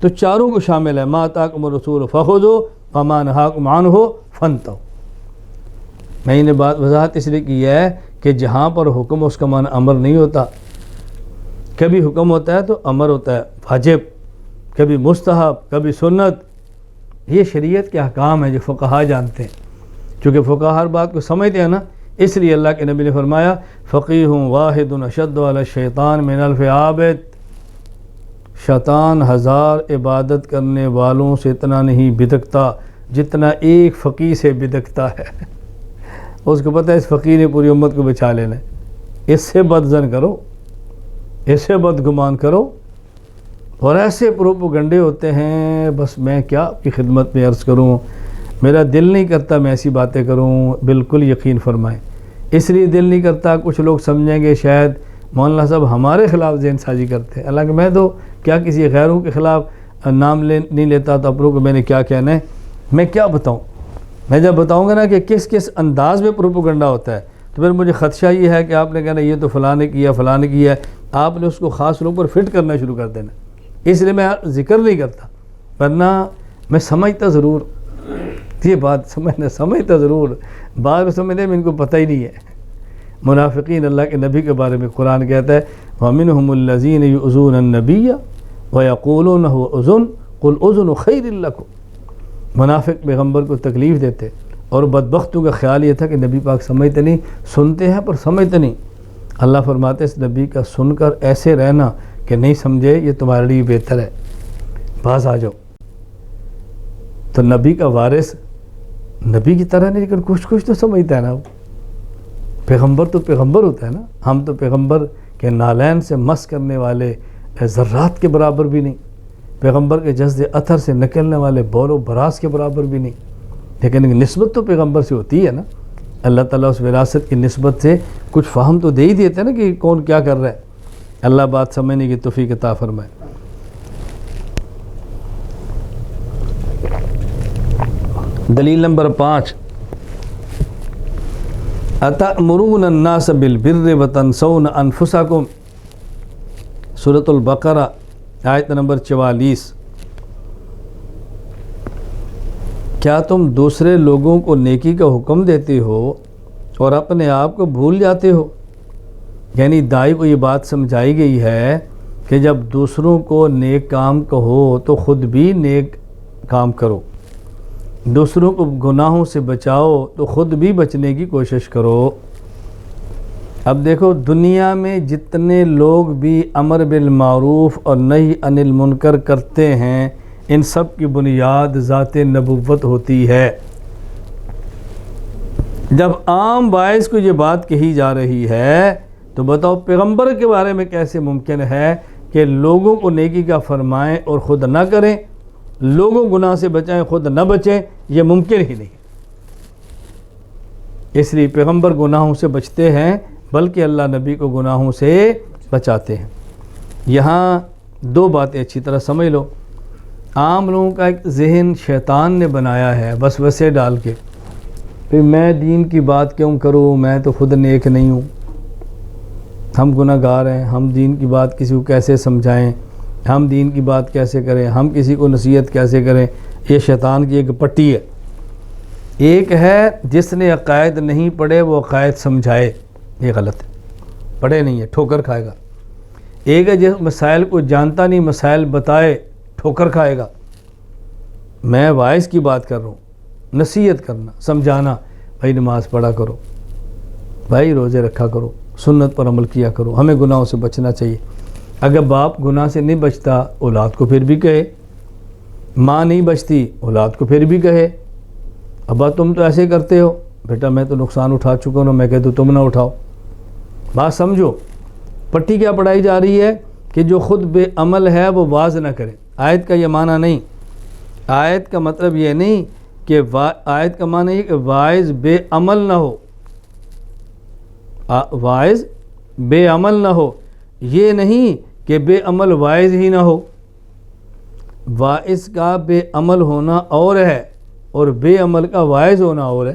تو چاروں کو شامل ہے ما آتاکم الرسول فخذوا وما نہاکم عنہ فانتہوا. میں نے بات وضاحت اس لیے کی ہے کہ جہاں پر حکم اس کا معنی امر نہیں ہوتا، کبھی حکم ہوتا ہے تو امر ہوتا ہے واجب، کبھی مستحب، کبھی سنت. یہ شریعت کے احکام ہیں جو فقہا جانتے ہیں. چونکہ فقہا ہر بات کو سمجھتے ہیں نا، اس لیے اللہ کے نبی نے فرمایا فقیہ واحد اشد علی الشیطان من الف عابد. شیطان 1000 عبادت کرنے والوں سے اتنا نہیں بدکتا جتنا ایک فقیہ سے بدکتا ہے. اس کو پتہ ہے اس فقیر نے پوری امت کو بچا لینا ہے. اس سے بد ظن کرو، اس سے بد گمان کرو. اور ایسے پروپیگنڈے ہوتے ہیں، بس میں کیا آپ کی خدمت میں عرض کروں، میرا دل نہیں کرتا میں ایسی باتیں کروں. بالکل یقین فرمائیں، اس لیے دل نہیں کرتا. کچھ لوگ سمجھیں گے شاید مولانا صاحب ہمارے خلاف ذہن سازی کرتے ہیں، حالانکہ میں تو کیا کسی غیروں کے خلاف نام نہیں لیتا تو اپنوں کو میں نے کیا کہنا ہے. میں کیا بتاؤں؟ میں جب بتاؤں گا نا کہ کس کس انداز میں پروپیگنڈا ہوتا ہے تو پھر مجھے خدشہ یہ ہے کہ آپ نے کہنا یہ تو فلاں نے کیا فلاں نے کیا ہے، آپ نے اس کو خاص لوگوں پر فٹ کرنا شروع کر دینا. اس لیے میں ذکر نہیں کرتا، ورنہ میں سمجھتا ضرور یہ بات، سمجھتا ضرور. بعد میں سمجھنے میں ان کو پتہ ہی نہیں ہے. منافقین اللہ کے نبی کے بارے میں قرآن کہتا ہے وَمِنْهُمُ الَّذِينَ يُؤْذُونَ النَّبِيَّ وَيَقُولُونَ هُوَ أُذُنٌ قُلْ أُذُنُ خَيْرٌ لَكُمْ. منافق پیغمبر کو تکلیف دیتے اور بدبختوں کا خیال یہ تھا کہ نبی پاک سمجھتے نہیں، سنتے ہیں پر سمجھتے نہیں. اللہ فرماتے اس نبی کا سن کر ایسے رہنا کہ نہیں سمجھے یہ تمہارے لیے بہتر ہے، باز آ جاؤ. تو نبی کا وارث نبی کی طرح نہیں، لیکن کچھ تو سمجھتا ہے نا. وہ پیغمبر تو پیغمبر ہوتا ہے نا. ہم تو پیغمبر کے نالین سے مس کرنے والے ذرات کے برابر بھی نہیں، پیغمبر کے جذب اثر سے نکلنے والے بول و براز کے برابر بھی نہیں. لیکن نسبت تو پیغمبر سے ہوتی ہے نا. اللہ تعالیٰ اس وراثت کی نسبت سے کچھ فہم تو دے ہی دیتے ہیں نا کہ کون کیا کر رہا ہے. اللہ بات سمجھنے کی توفیق عطا فرمائے. دلیل نمبر 5 اتأمرون الناس بالبر وتنسون انفسکم، سورۃ البقرہ آیت نمبر 44. کیا تم دوسرے لوگوں کو نیکی کا حکم دیتے ہو اور اپنے آپ کو بھول جاتے ہو۔ یعنی دائی کو یہ بات سمجھائی گئی ہے کہ جب دوسروں کو نیک کام کہو تو خود بھی نیک کام کرو، دوسروں کو گناہوں سے بچاؤ تو خود بھی بچنے کی کوشش کرو۔ اب دیکھو دنیا میں جتنے لوگ بھی امر بالمعروف اور نہی عن المنکر کرتے ہیں، ان سب کی بنیاد ذات نبوت ہوتی ہے۔ جب عام باعث کو یہ بات کہی جا رہی ہے تو بتاؤ پیغمبر کے بارے میں کیسے ممکن ہے کہ لوگوں کو نیکی کا فرمائیں اور خود نہ کریں، لوگوں گناہ سے بچائیں خود نہ بچیں؟ یہ ممکن ہی نہیں۔ اس لیے پیغمبر گناہوں سے بچتے ہیں بلکہ اللہ نبی کو گناہوں سے بچاتے ہیں۔ یہاں دو باتیں اچھی طرح سمجھ لو۔ عام لوگوں کا ایک ذہن شیطان نے بنایا ہے وسوسے ڈال کے، پھر میں دین کی بات کیوں کروں، میں تو خود نیک نہیں ہوں، ہم گناہ گار ہیں، ہم دین کی بات کسی کو کیسے سمجھائیں، ہم دین کی بات کیسے کریں، ہم کسی کو نصیحت کیسے کریں۔ یہ شیطان کی ایک پٹی ہے۔ ایک ہے جس نے عقائد نہیں پڑھے وہ عقائد سمجھائے، یہ غلط ہے، پڑھے نہیں ہے ٹھوکر کھائے گا۔ ایک ہے جس مسائل کو جانتا نہیں مسائل بتائے، ٹھوکر کھائے گا۔ میں واعظ کی بات کر رہا ہوں، نصیحت کرنا، سمجھانا، بھائی نماز پڑھا کرو، بھائی روزے رکھا کرو، سنت پر عمل کیا کرو، ہمیں گناہوں سے بچنا چاہیے۔ اگر باپ گناہ سے نہیں بچتا اولاد کو پھر بھی کہے، ماں نہیں بچتی اولاد کو پھر بھی کہے، ابا تم تو ایسے کرتے ہو، بیٹا میں تو نقصان اٹھا چکا ہوں، میں کہتا ہوں تم نہ اٹھاؤ۔ بات سمجھو، پٹی کیا پڑھائی جا رہی ہے کہ جو خود بے عمل ہے وہ واعظ نہ کرے۔ آیت کا یہ معنی نہیں، آیت کا مطلب یہ نہیں کہ آیت کا معنی یہ کہ واعظ بے عمل نہ ہو، واعظ بے عمل نہ ہو، یہ نہیں کہ بے عمل واعظ ہی نہ ہو۔ واعظ کا بے عمل ہونا اور ہے اور بے عمل کا واعظ ہونا اور ہے۔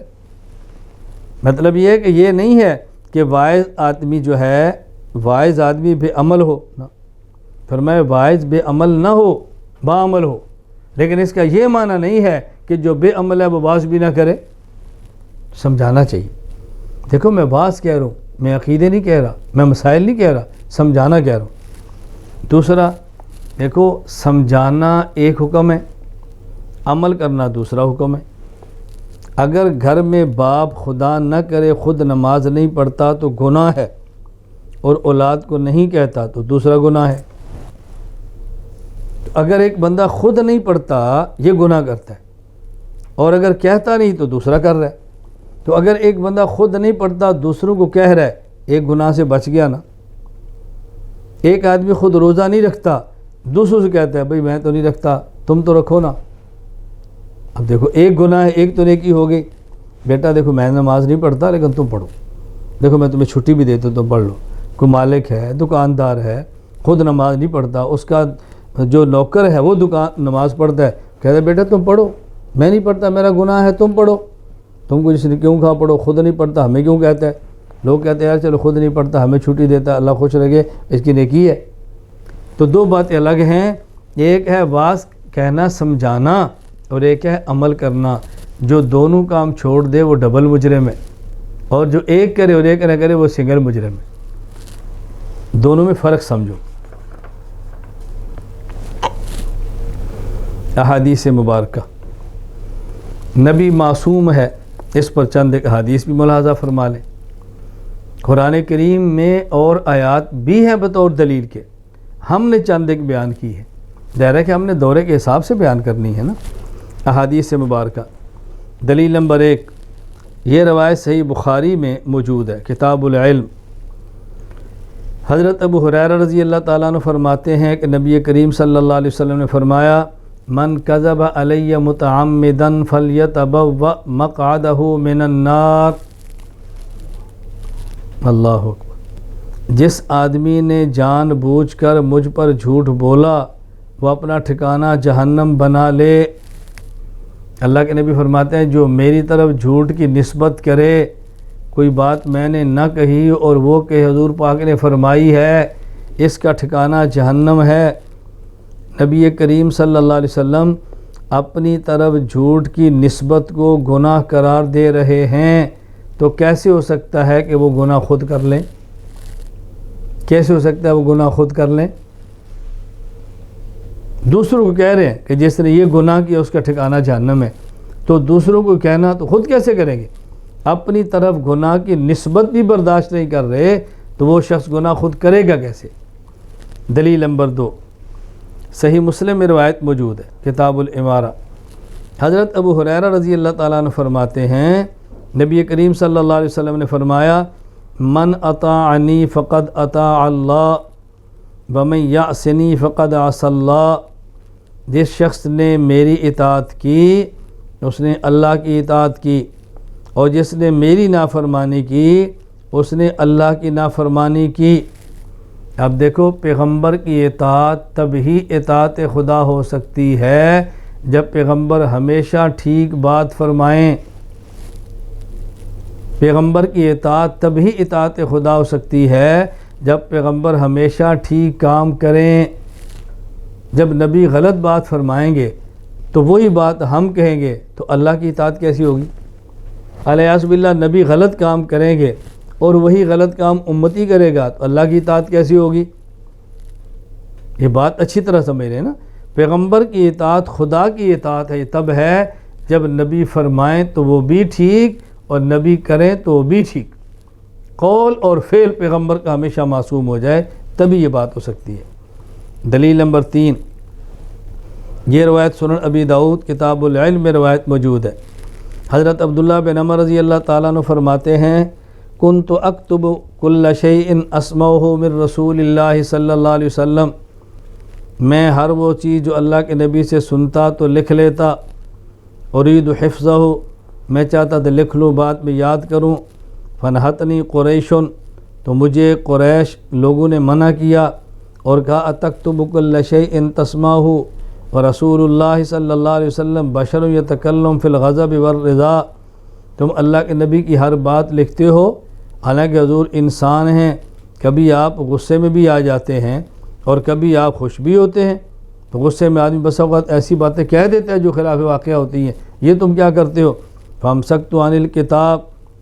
مطلب یہ ہے کہ یہ نہیں ہے کہ واعظ آدمی جو ہے، واعظ آدمی بے عمل ہو، فرمایا واعظ بے عمل نہ ہو، با عمل ہو، لیکن اس کا یہ معنی نہیں ہے کہ جو بے عمل ہے وہ واعظ بھی نہ کرے۔ سمجھانا چاہیے۔ دیکھو میں واعظ کہہ رہا ہوں، میں عقیدے نہیں کہہ رہا، میں مسائل نہیں کہہ رہا، سمجھانا کہہ رہا ہوں۔ دوسرا دیکھو، سمجھانا ایک حکم ہے، عمل کرنا دوسرا حکم ہے۔ اگر گھر میں باپ خدا نہ کرے خود نماز نہیں پڑھتا تو گناہ ہے، اور اولاد کو نہیں کہتا تو دوسرا گناہ ہے۔ اگر ایک بندہ خود نہیں پڑھتا یہ گناہ کرتا ہے، اور اگر کہتا نہیں تو دوسرا کر رہا ہے۔ تو اگر ایک بندہ خود نہیں پڑھتا دوسروں کو کہہ رہا ہے، ایک گناہ سے بچ گیا نا۔ ایک آدمی خود روزہ نہیں رکھتا، دوسروں سے کہتا ہے بھئی میں تو نہیں رکھتا، تم تو رکھو نا۔ اب دیکھو ایک گناہ ہے، ایک تو نیکی ہو گئی، بیٹا دیکھو میں نماز نہیں پڑھتا لیکن تم پڑھو، دیکھو میں تمہیں چھٹی بھی دیتا ہوں تم پڑھ لو۔ کوئی مالک ہے، دکاندار ہے، خود نماز نہیں پڑھتا، اس کا جو نوکر ہے وہ نماز پڑھتا ہے، کہتا ہے بیٹا تم پڑھو، میں نہیں پڑھتا میرا گناہ ہے تم پڑھو، تم کو جس نے کیوں کہا پڑھو، خود نہیں پڑھتا ہمیں کیوں کہتا ہے۔ لوگ کہتے ہیں یار چلو خود نہیں پڑھتا ہمیں چھٹی دیتا ہے، اللہ خوش رکھے، اس کی نیکی ہے۔ تو دو باتیں الگ ہیں، ایک ہے واعظ کہنا سمجھانا اور ایک ہے عمل کرنا۔ جو دونوں کام چھوڑ دے وہ ڈبل مجرم ہے، اور جو ایک کرے اور ایک نہ کرے وہ سنگل مجرم ہے۔ دونوں میں فرق سمجھو۔ احادیث مبارکہ، نبی معصوم ہے، اس پر چند ایک حدیث بھی ملاحظہ فرما لیں۔ قرآن کریم میں اور آیات بھی ہیں بطور دلیل کے، ہم نے چند ایک بیان کی ہے، ظاہر ہے کہ ہم نے دورے کے حساب سے بیان کرنی ہے نا۔ احادیث مبارکہ، دلیل نمبر 1، یہ روایت صحیح بخاری میں موجود ہے، کتاب العلم۔ حضرت ابو ہریرہ رضی اللہ تعالیٰ عنہ فرماتے ہیں کہ نبی کریم صلی اللہ علیہ وسلم نے فرمایا، من کذب علی متعمدا فلیتبوأ مقعدہ من النار۔ اللہ اکبر۔ جس آدمی نے جان بوجھ کر مجھ پر جھوٹ بولا وہ اپنا ٹھکانہ جہنم بنا لے۔ اللہ کے نبی فرماتے ہیں جو میری طرف جھوٹ کی نسبت کرے، کوئی بات میں نے نہ کہی اور وہ کہ حضور پاک نے فرمائی ہے، اس کا ٹھکانہ جہنم ہے۔ نبی کریم صلی اللہ علیہ وسلم اپنی طرف جھوٹ کی نسبت کو گناہ قرار دے رہے ہیں، تو کیسے ہو سکتا ہے کہ وہ گناہ خود کر لیں؟ کیسے ہو سکتا ہے وہ گناہ خود کر لیں؟ دوسروں کو کہہ رہے ہیں کہ جس نے یہ گناہ کیا اس کا ٹھکانہ جہنم ہے، تو دوسروں کو کہنا تو خود کیسے کریں گے؟ اپنی طرف گناہ کی نسبت بھی برداشت نہیں کر رہے تو وہ شخص گناہ خود کرے گا کیسے؟ دلیل نمبر 2، صحیح مسلم میں روایت موجود ہے، کتاب الامارہ، حضرت ابو ہریرہ رضی اللہ تعالیٰ عنہ فرماتے ہیں نبی کریم صلی اللہ علیہ وسلم نے فرمایا من اطاعنی فقد اطاع اللہ ومن یعصنی فقد عصی اللہ، جس شخص نے میری اطاعت کی اس نے اللہ کی اطاعت کی، اور جس نے میری نافرمانی کی اس نے اللہ کی نافرمانی کی۔ اب دیکھو پیغمبر کی اطاعت تب ہی اطاعت خدا ہو سکتی ہے جب پیغمبر ہمیشہ ٹھیک بات فرمائیں۔ پیغمبر کی اطاعت تب ہی اطاعت خدا ہو سکتی ہے جب پیغمبر ہمیشہ ٹھیک کام کریں۔ جب نبی غلط بات فرمائیں گے تو وہی بات ہم کہیں گے تو اللہ کی اطاعت کیسی ہوگی؟ الیاذ باللہ نبی غلط کام کریں گے اور وہی غلط کام امتی کرے گا تو اللہ کی اطاعت کیسی ہوگی؟ یہ بات اچھی طرح سمجھ رہے ہیں نا؟ پیغمبر کی اطاعت خدا کی اطاعت ہے، تب ہے جب نبی فرمائیں تو وہ بھی ٹھیک اور نبی کریں تو وہ بھی ٹھیک، قول اور فعل پیغمبر کا ہمیشہ معصوم ہو جائے تبھی یہ بات ہو سکتی ہے۔ دلیل نمبر 3، یہ روایت سنن ابی داؤد کتاب العلم میں روایت موجود ہے، حضرت عبداللہ بن عمر رضی اللہ تعالیٰ عنہ فرماتے ہیں کنت اکتب کل شیء اسمعہ من رسول اللہ صلی اللہ علیہ وسلم، میں ہر وہ چیز جو اللہ کے نبی سے سنتا تو لکھ لیتا، ارید حفظہ، میں چاہتا تھا لکھ لوں بعد میں یاد کروں، فنہتنی قریشن، تو مجھے قریش لوگوں نے منع کیا اور کہا اتکتب کل شیء تسمعہ ورسول اللہ صلی اللہ علیہ وسلم بشر یتکلم فی الغضب والرضا، تم اللہ کے نبی کی ہر بات لکھتے ہو حالانکہ حضور انسان ہیں، کبھی آپ غصے میں بھی آ جاتے ہیں اور کبھی آپ خوش بھی ہوتے ہیں، تو غصے میں آدمی بس اوقات ایسی باتیں کہہ دیتا ہے جو خلاف واقعہ ہوتی ہیں، یہ تم کیا کرتے ہو؟ فامسکت عن الکتاب،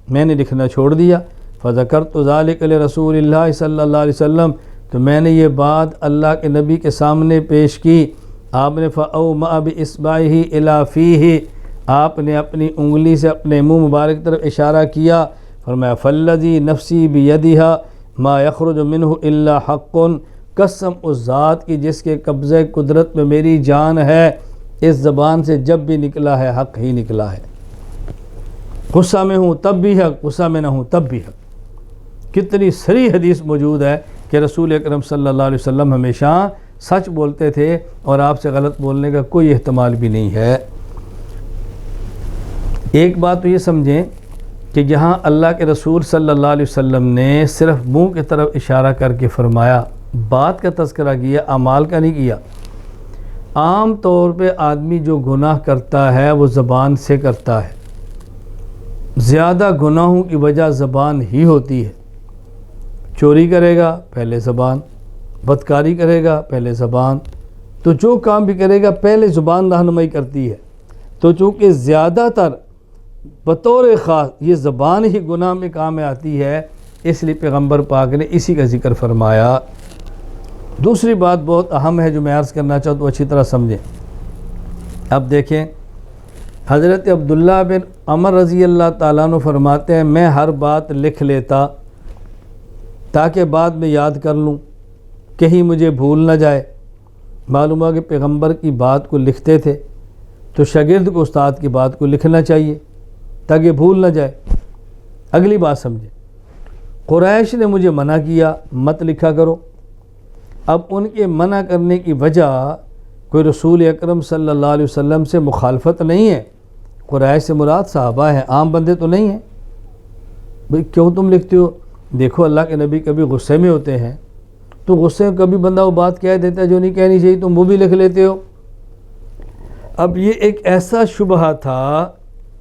میں نے لکھنا چھوڑ دیا، فذکرت ذلک لرسول اللہ صلی اللہ علیہ وسلم، تو میں نے یہ بات اللہ کے نبی کے سامنے پیش کی، آپ نے فأومأ بإصبعہ الی فیہ، آپ نے اپنی انگلی سے اپنے منہ مبارک طرف اشارہ کیا، فرمایا فالذی نفسی بیدہا ما یخرج منہ الا حق، قسم اس ذات کی جس کے قبضہ قدرت میں میری جان ہے، اس زبان سے جب بھی نکلا ہے حق ہی نکلا ہے، غصہ میں ہوں تب بھی حق، غصہ میں نہ ہوں تب بھی حق۔ کتنی صریح حدیث موجود ہے کہ رسول اکرم صلی اللہ علیہ وسلم ہمیشہ سچ بولتے تھے اور آپ سے غلط بولنے کا کوئی احتمال بھی نہیں ہے۔ ایک بات تو یہ سمجھیں کہ جہاں اللہ کے رسول صلی اللہ علیہ وسلم نے صرف منہ کی طرف اشارہ کر کے فرمایا، بات کا تذکرہ کیا، اعمال کا نہیں کیا۔ عام طور پہ آدمی جو گناہ کرتا ہے وہ زبان سے کرتا ہے، زیادہ گناہوں کی وجہ زبان ہی ہوتی ہے۔ چوری کرے گا پہلے زبان، بدکاری کرے گا پہلے زبان، تو جو کام بھی کرے گا پہلے زبان رہنمائی کرتی ہے، تو چونکہ زیادہ تر بطور خاص یہ زبان ہی گناہ میں کام آتی ہے، اس لیے پیغمبر پاک نے اسی کا ذکر فرمایا۔ دوسری بات بہت اہم ہے جو میں عرض کرنا چاہتا ہوں، اچھی طرح سمجھیں۔ اب دیکھیں حضرت عبداللہ بن عمر رضی اللہ تعالیٰ عنہ فرماتے ہیں میں ہر بات لکھ لیتا تاکہ بعد میں یاد کر لوں، کہیں مجھے بھول نہ جائے۔ معلوم ہوا کہ پیغمبر کی بات کو لکھتے تھے، تو شاگرد کو استاد کی بات کو لکھنا چاہیے تاکہ بھول نہ جائے۔ اگلی بات سمجھیں، قریش نے مجھے منع کیا مت لکھا کرو۔ اب ان کے منع کرنے کی وجہ کوئی رسول اکرم صلی اللہ علیہ وسلم سے مخالفت نہیں ہے، قریش سے مراد صحابہ ہیں، عام بندے تو نہیں ہیں۔ بھئی کیوں تم لکھتے ہو؟ دیکھو اللہ کے نبی کبھی غصے میں ہوتے ہیں تو غصے میں کبھی بندہ وہ بات کہہ دیتا ہے جو نہیں کہنی چاہیے، تم وہ بھی لکھ لیتے ہو۔ اب یہ ایک ایسا شبہہ تھا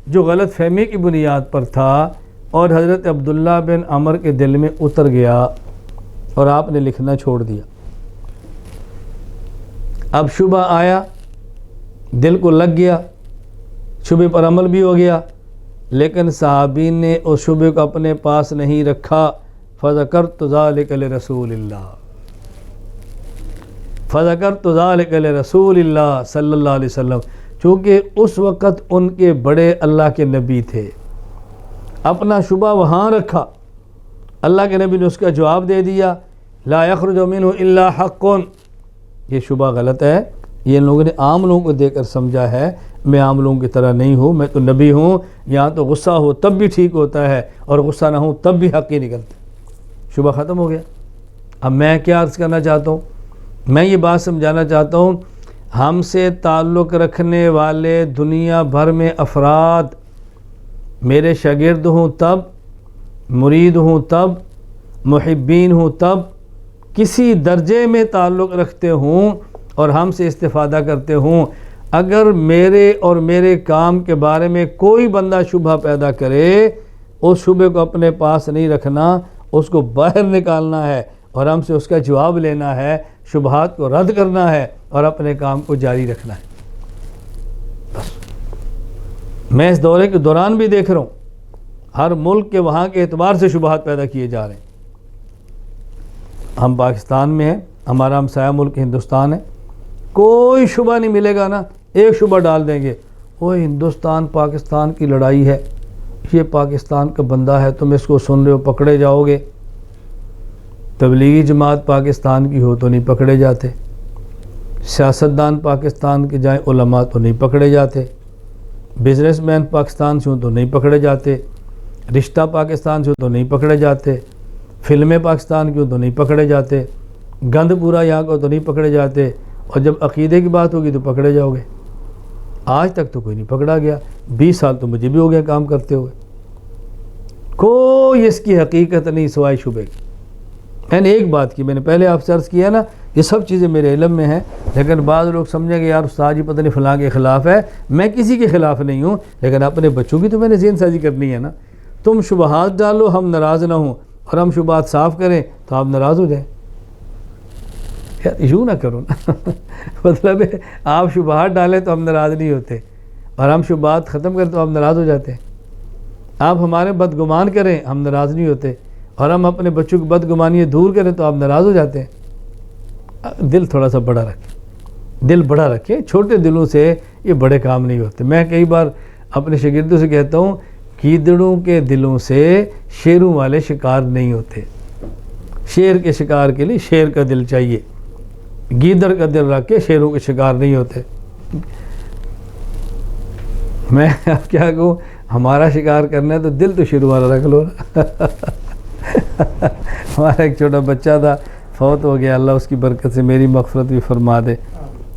جو غلط فہمی کی بنیاد پر تھا اور حضرت عبداللہ بن عمر کے دل میں اتر گیا اور آپ نے لکھنا چھوڑ دیا۔ اب شبہ آیا، دل کو لگ گیا، شبہ پر عمل بھی ہو گیا، لیکن صحابی نے اس شبے کو اپنے پاس نہیں رکھا. فذکرت ذلک لرسول اللہ، فذکرت ذلک لرسول اللہ صلی اللہ علیہ وسلم، چونکہ اس وقت ان کے بڑے اللہ کے نبی تھے. اپنا شبہ وہاں رکھا، اللہ کے نبی نے اس کا جواب دے دیا. لا یخرج منہ الا حق، یہ شبہ غلط ہے. یہ لوگوں نے عام لوگوں کو دے کر سمجھا ہے. میں عام لوگوں کی طرح نہیں ہوں، میں تو نبی ہوں. یہاں تو غصہ ہو تب بھی ٹھیک ہوتا ہے اور غصہ نہ ہو تب بھی حق ہی نکلتا. شبہ ختم ہو گیا. اب میں کیا عرض کرنا چاہتا ہوں، میں یہ بات سمجھانا چاہتا ہوں، ہم سے تعلق رکھنے والے دنیا بھر میں افراد، میرے شاگرد ہوں تب، مرید ہوں تب، محبین ہوں تب، کسی درجے میں تعلق رکھتے ہوں اور ہم سے استفادہ کرتے ہوں، اگر میرے اور میرے کام کے بارے میں کوئی بندہ شبہ پیدا کرے، اس شبہ کو اپنے پاس نہیں رکھنا، اس کو باہر نکالنا ہے اور ہم سے اس کا جواب لینا ہے، شبہات کو رد کرنا ہے اور اپنے کام کو جاری رکھنا ہے. بس میں اس دورے کے دوران بھی دیکھ رہا ہوں، ہر ملک کے وہاں کے اعتبار سے شبہات پیدا کیے جا رہے ہیں. ہم پاکستان میں ہیں، ہمارا ہمسایہ ملک ہندوستان ہے، کوئی شبہ نہیں ملے گا نا، ایک شبہ ڈال دیں گے، وہ ہندوستان پاکستان کی لڑائی ہے، یہ پاکستان کا بندہ ہے، تم اس کو سن رہے ہو پکڑے جاؤ گے. تبلیغی جماعت پاکستان کی ہو تو نہیں پکڑے جاتے، سیاستدان پاکستان کے جائیں علماء تو نہیں پکڑے جاتے، بزنس مین پاکستان سے ہوں تو نہیں پکڑے جاتے، رشتہ پاکستان سے ہوں تو نہیں پکڑے جاتے، فلمیں پاکستان کی ہوں تو نہیں پکڑے جاتے، گند پورا یہاں کو تو نہیں پکڑے جاتے، اور جب عقیدے کی بات ہوگی تو پکڑے جاؤ گے. آج تک تو کوئی نہیں پکڑا گیا، 20 سال تو مجھے بھی ہو گیا کام کرتے ہوئے. کوئی اس کی حقیقت نہیں سوائے شبے کی. میں نے ایک بات کی، میں نے پہلے آپ سے عرض کیا نا، یہ سب چیزیں میرے علم میں ہیں، لیکن بعض لوگ سمجھیں گے یار استاد جی پتہ نہیں فلاں کے خلاف ہے. میں کسی کے خلاف نہیں ہوں، لیکن اپنے بچوں کی تو میں نے ذہن سازی کرنی ہے نا. تم شبہات ڈالو ہم ناراض نہ ہوں، اور ہم شبہات صاف کریں تو آپ ناراض ہو جائیں. یار یوں نہ کرو نا مطلب ہے آپ شبہات ڈالیں تو ہم ناراض نہیں ہوتے، اور ہم شبہات ختم کریں تو آپ ناراض ہو جاتے ہیں. آپ ہمارے بدگمان کریں ہم ناراض نہیں ہوتے، اور ہم اپنے بچوں کی بدگمانیاں دور کریں تو آپ ناراض ہو جاتے ہیں. دل تھوڑا سا بڑا رکھیں، دل بڑا رکھیں، چھوٹے دلوں سے یہ بڑے کام نہیں ہوتے. میں کئی بار اپنے شاگردوں سے کہتا ہوں، گیدڑوں کے دلوں سے شیروں والے شکار نہیں ہوتے. شیر کے شکار کے لیے شیر کا دل چاہیے، گیدڑ کا دل رکھ کے شیروں کے شکار نہیں ہوتے. میں اب کیا کہوں، ہمارا شکار کرنا ہے تو دل تو شیروں والا رکھ لو نا. ہمارا ایک چھوٹا بچہ تھا، فوت ہو گیا، اللہ اس کی برکت سے میری مغفرت بھی فرما دے.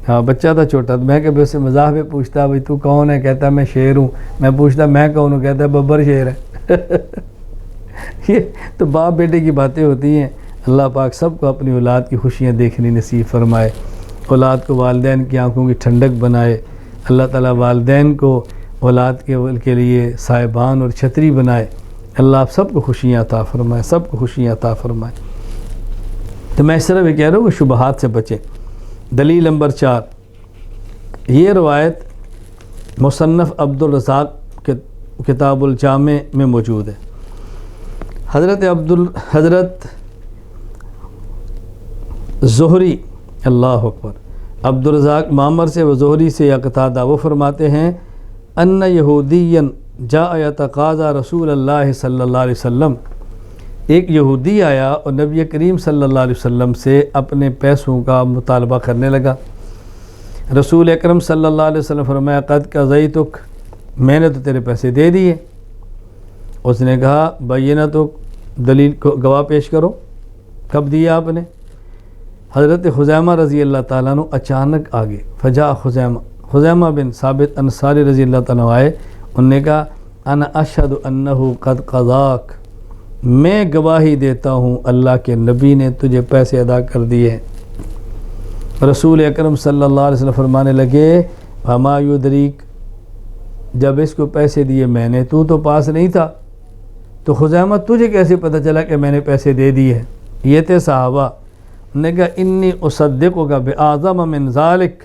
ہاں بچہ تھا چھوٹا، میں کبھی اس سے مزاح میں پوچھتا بھائی تو کون ہے، کہتا میں شیر ہوں. میں پوچھتا میں کون ہوں، کہتا ہے ببر شیر ہے. یہ تو باپ بیٹے کی باتیں ہوتی ہیں. اللہ پاک سب کو اپنی اولاد کی خوشیاں دیکھنی نصیب فرمائے، اولاد کو والدین کی آنکھوں کی ٹھنڈک بنائے. اللہ تعالیٰ والدین کو اولاد کے لیے صاحبان اور چھتری بنائے. اللہ آپ سب کو خوشیاں عطا فرمائے، سب کو خوشیاں عطا فرمائے. تو میں اس طرح بھی کہہ رہا ہوں کہ شبہات سے بچیں. دلیل نمبر 4، یہ روایت مصنف عبد الرزاق کے کتاب الجامع میں موجود ہے. حضرت زہری، اللہ اکبر، عبد الرزاق معمر سے و زہری سے یا قتادہ، وہ فرماتے ہیں ان یہودیا جاء یتقاضی رسول اللہ صلی اللہ علیہ وسلم، ایک یہودی آیا اور نبی کریم صلی اللہ علیہ وسلم سے اپنے پیسوں کا مطالبہ کرنے لگا. رسول اکرم صلی اللہ علیہ وسلم فرمایا قد قضیتک، میں نے تو تیرے پیسے دے دیے. اس نے کہا بینتک، دلیل کو گواہ پیش کرو، کب دیا آپ نے؟ حضرت خزیمہ رضی اللہ تعالیٰ عنہ اچانک آگے، فجاء خزیمہ بن ثابت انصاری رضی اللہ تعالیٰ عنہ آئے. انہوں نے کہا انا اشہد انہ قد قضاک، میں گواہی دیتا ہوں اللہ کے نبی نے تجھے پیسے ادا کر دیے. رسول اکرم صلی اللہ علیہ وسلم فرمانے لگے وما یدریک، جب اس کو پیسے دیے میں نے، تو پاس نہیں تھا، تو خزیمہ تجھے کیسے پتہ چلا کہ میں نے پیسے دے دیے ہیں؟ یہ تھے صحابہ. نے کہا انی اصدقک باعظم من ذالک،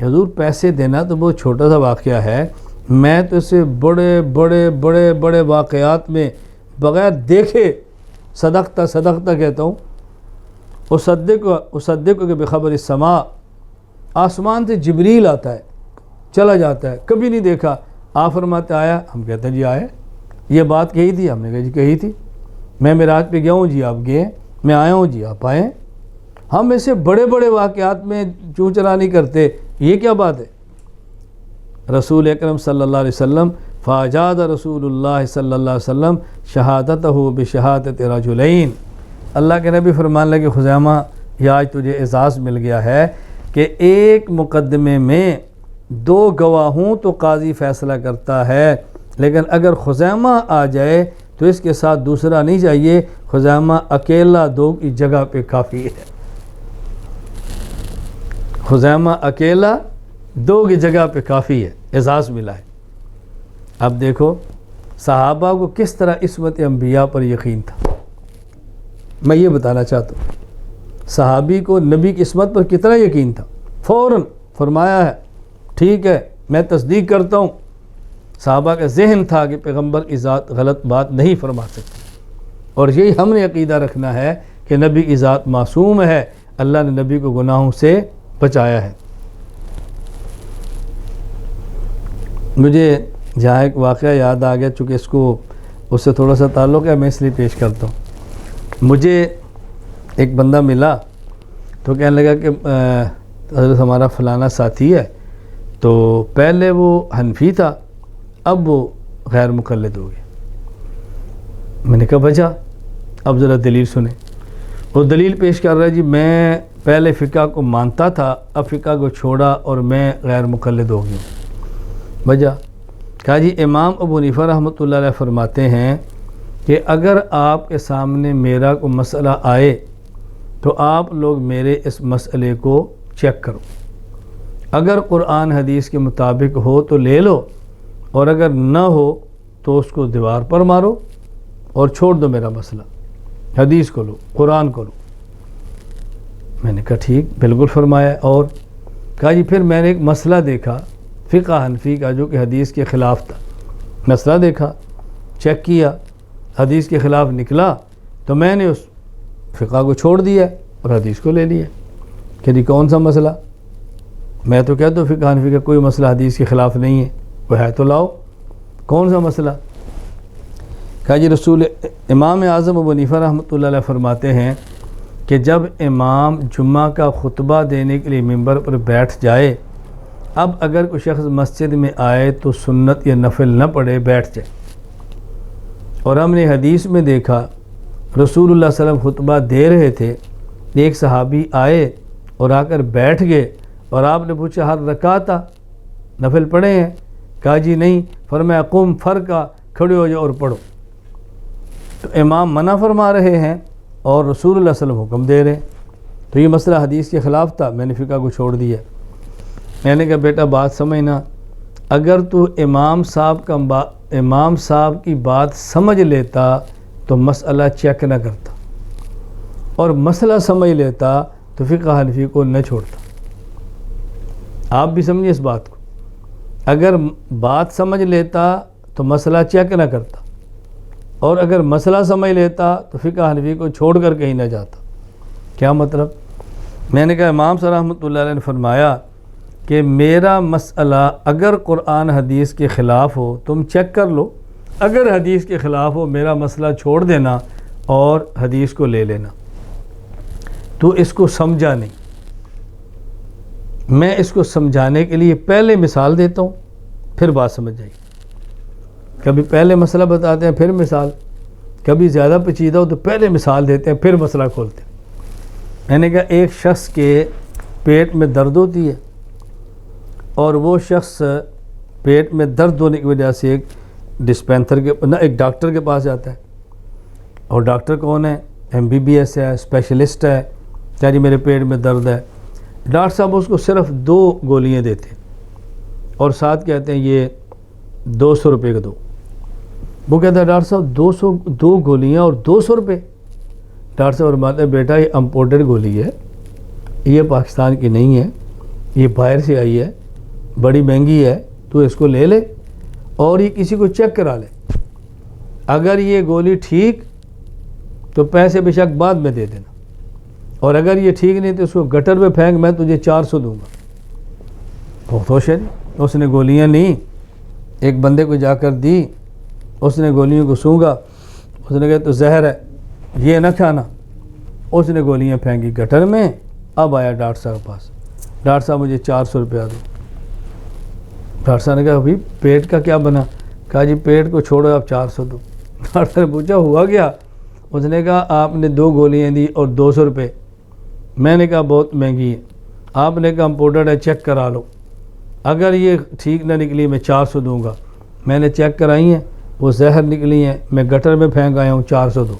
حضور پیسے دینا تو بہت چھوٹا سا واقعہ ہے، میں تو اسے بڑے بڑے بڑے بڑے واقعات میں بغیر دیکھے صدقتہ کہتا ہوں. اصدق کہ بخبر السماء، آسمان سے جبریل آتا ہے چلا جاتا ہے، کبھی نہیں دیکھا. آپ فرماتے آیا، ہم کہتے ہیں جی آئے. یہ بات کہی تھی، ہم نے کہا جی کہی تھی. میں معراج پہ گیا ہوں جی آپ گئے. میں آیا ہوں جی آپ آئے. ہم ایسے بڑے بڑے واقعات میں چوں چلا نہیں کرتے. یہ کیا بات ہے؟ رسول اکرم صلی اللہ علیہ وسلم فاجاد رسول اللہ صلی اللہ علیہ وسلم شہادتہ بشہادت رجلین. اللہ کے نبی فرمان لگے خزیمہ یہ آج تجھے اعزاز مل گیا ہے کہ ایک مقدمے میں 2 گواہ ہوں تو قاضی فیصلہ کرتا ہے، لیکن اگر خزیمہ آ جائے تو اس کے ساتھ دوسرا نہیں چاہیے. خزیمہ اکیلا 2 کی جگہ پہ کافی ہے. خزیمہ اکیلا 2 کی جگہ پہ کافی ہے. اعزاز ملا ہے. اب دیکھو صحابہ کو کس طرح عصمت انبیاء پر یقین تھا. میں یہ بتانا چاہتا ہوں صحابی کو نبی کی عصمت پر کتنا یقین تھا. فوراً فرمایا ہے ٹھیک ہے میں تصدیق کرتا ہوں. صحابہ کا ذہن تھا کہ پیغمبر کی ذات غلط بات نہیں فرما سکتی، اور یہی ہم نے عقیدہ رکھنا ہے کہ نبی کی ذات معصوم ہے. اللہ نے نبی کو گناہوں سے بچایا ہے. مجھے جہاں ایک واقعہ یاد آ گیا، چونکہ اس سے تھوڑا سا تعلق ہے میں اس لیے پیش کرتا ہوں. مجھے ایک بندہ ملا تو کہنے لگا کہ حضرت ہمارا فلانا ساتھی ہے، تو پہلے وہ حنفی تھا اب وہ غیر مقلد ہو گیا. میں نے کہا وجہ؟ اب ذرا دلیل سنیں. وہ دلیل پیش کر رہا ہے جی میں پہلے فقہ کو مانتا تھا، اب فقہ کو چھوڑا اور میں غیر مقلد ہو گیا. وجہ؟ کہا جی امام ابو حنیفہ رحمۃ اللہ علیہ فرماتے ہیں کہ اگر آپ کے سامنے میرا کوئی مسئلہ آئے تو آپ لوگ میرے اس مسئلے کو چیک کرو. اگر قرآن حدیث کے مطابق ہو تو لے لو، اور اگر نہ ہو تو اس کو دیوار پر مارو اور چھوڑ دو میرا مسئلہ. حدیث کو لو، قرآن کو لو. میں نے کہا ٹھیک بالکل فرمایا. اور کہا جی پھر میں نے ایک مسئلہ دیکھا فقہ حنفی کا جو کہ حدیث کے خلاف تھا. مسئلہ دیکھا، چیک کیا، حدیث کے خلاف نکلا تو میں نے اس فقہ کو چھوڑ دیا اور حدیث کو لے لیا. کہ جی کون سا مسئلہ؟ میں تو کہتا ہوں فقہ حنفی کا کوئی مسئلہ حدیث کے خلاف نہیں ہے، وہ ہے تو لاؤ. کون سا مسئلہ؟ کہا جی امام اعظم ابو حنیفہ رحمۃ اللہ علیہ فرماتے ہیں کہ جب امام جمعہ کا خطبہ دینے کے لیے ممبر پر بیٹھ جائے، اب اگر کوئی شخص مسجد میں آئے تو سنت یا نفل نہ پڑھے، بیٹھ جائے. اور ہم نے حدیث میں دیکھا رسول اللہ صلی اللہ علیہ وسلم خطبہ دے رہے تھے، ایک صحابی آئے اور آ کر بیٹھ گئے اور آپ نے پوچھا ہر رکعت نفل پڑھے ہیں؟ کہا جی نہیں. فرمایا قم فرقہ، کھڑے ہو جاؤ اور پڑھو. تو امام منع فرما رہے ہیں اور رسول اللہ صلی اللہ علیہ وسلم حکم دے رہے ہیں. تو یہ مسئلہ حدیث کے خلاف تھا، میں نے فقہ کو چھوڑ دیا. میں نے کہا بیٹا بات سمجھنا، اگر تو امام صاحب کی بات سمجھ لیتا تو مسئلہ چیک نہ کرتا، اور مسئلہ سمجھ لیتا تو فقہ حنفی کو نہ چھوڑتا. آپ بھی سمجھیں اس بات کو. اگر بات سمجھ لیتا تو مسئلہ چیک نہ کرتا، اور اگر مسئلہ سمجھ لیتا تو فقہ حنفی کو چھوڑ کر کہیں نہ جاتا. کیا مطلب؟ میں نے کہا امام صاحب رحمۃ اللہ علیہ نے فرمایا کہ میرا مسئلہ اگر قرآن حدیث کے خلاف ہو تم چیک کر لو، اگر حدیث کے خلاف ہو میرا مسئلہ چھوڑ دینا اور حدیث کو لے لینا. تو اس کو سمجھا نہیں. میں اس کو سمجھانے کے لیے پہلے مثال دیتا ہوں پھر بات سمجھ جائے گی. کبھی پہلے مسئلہ بتاتے ہیں پھر مثال، کبھی زیادہ پیچیدہ ہو تو پہلے مثال دیتے ہیں پھر مسئلہ کھولتے ہیں. میں نے کہا ایک شخص کے پیٹ میں درد ہوتی ہے اور وہ شخص پیٹ میں درد ہونے کی وجہ سے ایک ڈاکٹر کے پاس جاتا ہے. اور ڈاکٹر کون ہے؟ MBBS ہے، اسپیشلسٹ ہے. کہا جی میرے پیٹ میں درد ہے. ڈاکٹر صاحب اس کو صرف 2 گولیاں دیتے ہیں اور ساتھ کہتے ہیں یہ 200 روپے کا دو. وہ کہتا ہے ڈاکٹر صاحب 2 گولیاں اور 200 روپے؟ ڈاکٹر صاحب فرماتے ہیں بیٹا یہ امپورٹڈ گولی ہے، یہ پاکستان کی نہیں ہے، یہ باہر سے آئی ہے، بڑی مہنگی ہے، تو اس کو لے لے. اور یہ کسی کو چیک کرا لے، اگر یہ گولی ٹھیک تو پیسے بے شک بعد میں دے دینا، اور اگر یہ ٹھیک نہیں تو اس کو گٹر میں پھینک، میں تجھے 400 دوں گا۔ بہت ہوش ہے، اس نے گولیاں لیں، ایک بندے کو جا کر دی، اس نے گولیوں کو سونگا، اس نے کہا تو زہر ہے یہ نہ کھانا، اس نے گولیاں پھینکی گٹر میں۔ اب آیا ڈاکٹر صاحب کے پاس، ڈاکٹر صاحب مجھے 400 روپیہ دو۔ ڈاکٹر صاحب نے کہا بھائی پیٹ کا کیا بنا؟ کہا جی پیٹ کو چھوڑو آپ 400 دو۔ ڈاکٹر نے پوچھا ہوا کیا؟ اس نے کہا آپ نے 2 گولیاں دی اور 200 روپے۔ میں نے کہا بہت مہنگی ہے۔ آپ نے کہا امپورٹڈ ہے، چیک کرا لو، اگر یہ ٹھیک نہ نکلی میں 400 دوں گا۔ میں نے چیک کرائی ہیں، وہ زہر نکلی ہیں، میں گٹر میں پھینک آیا ہوں، 400 دو۔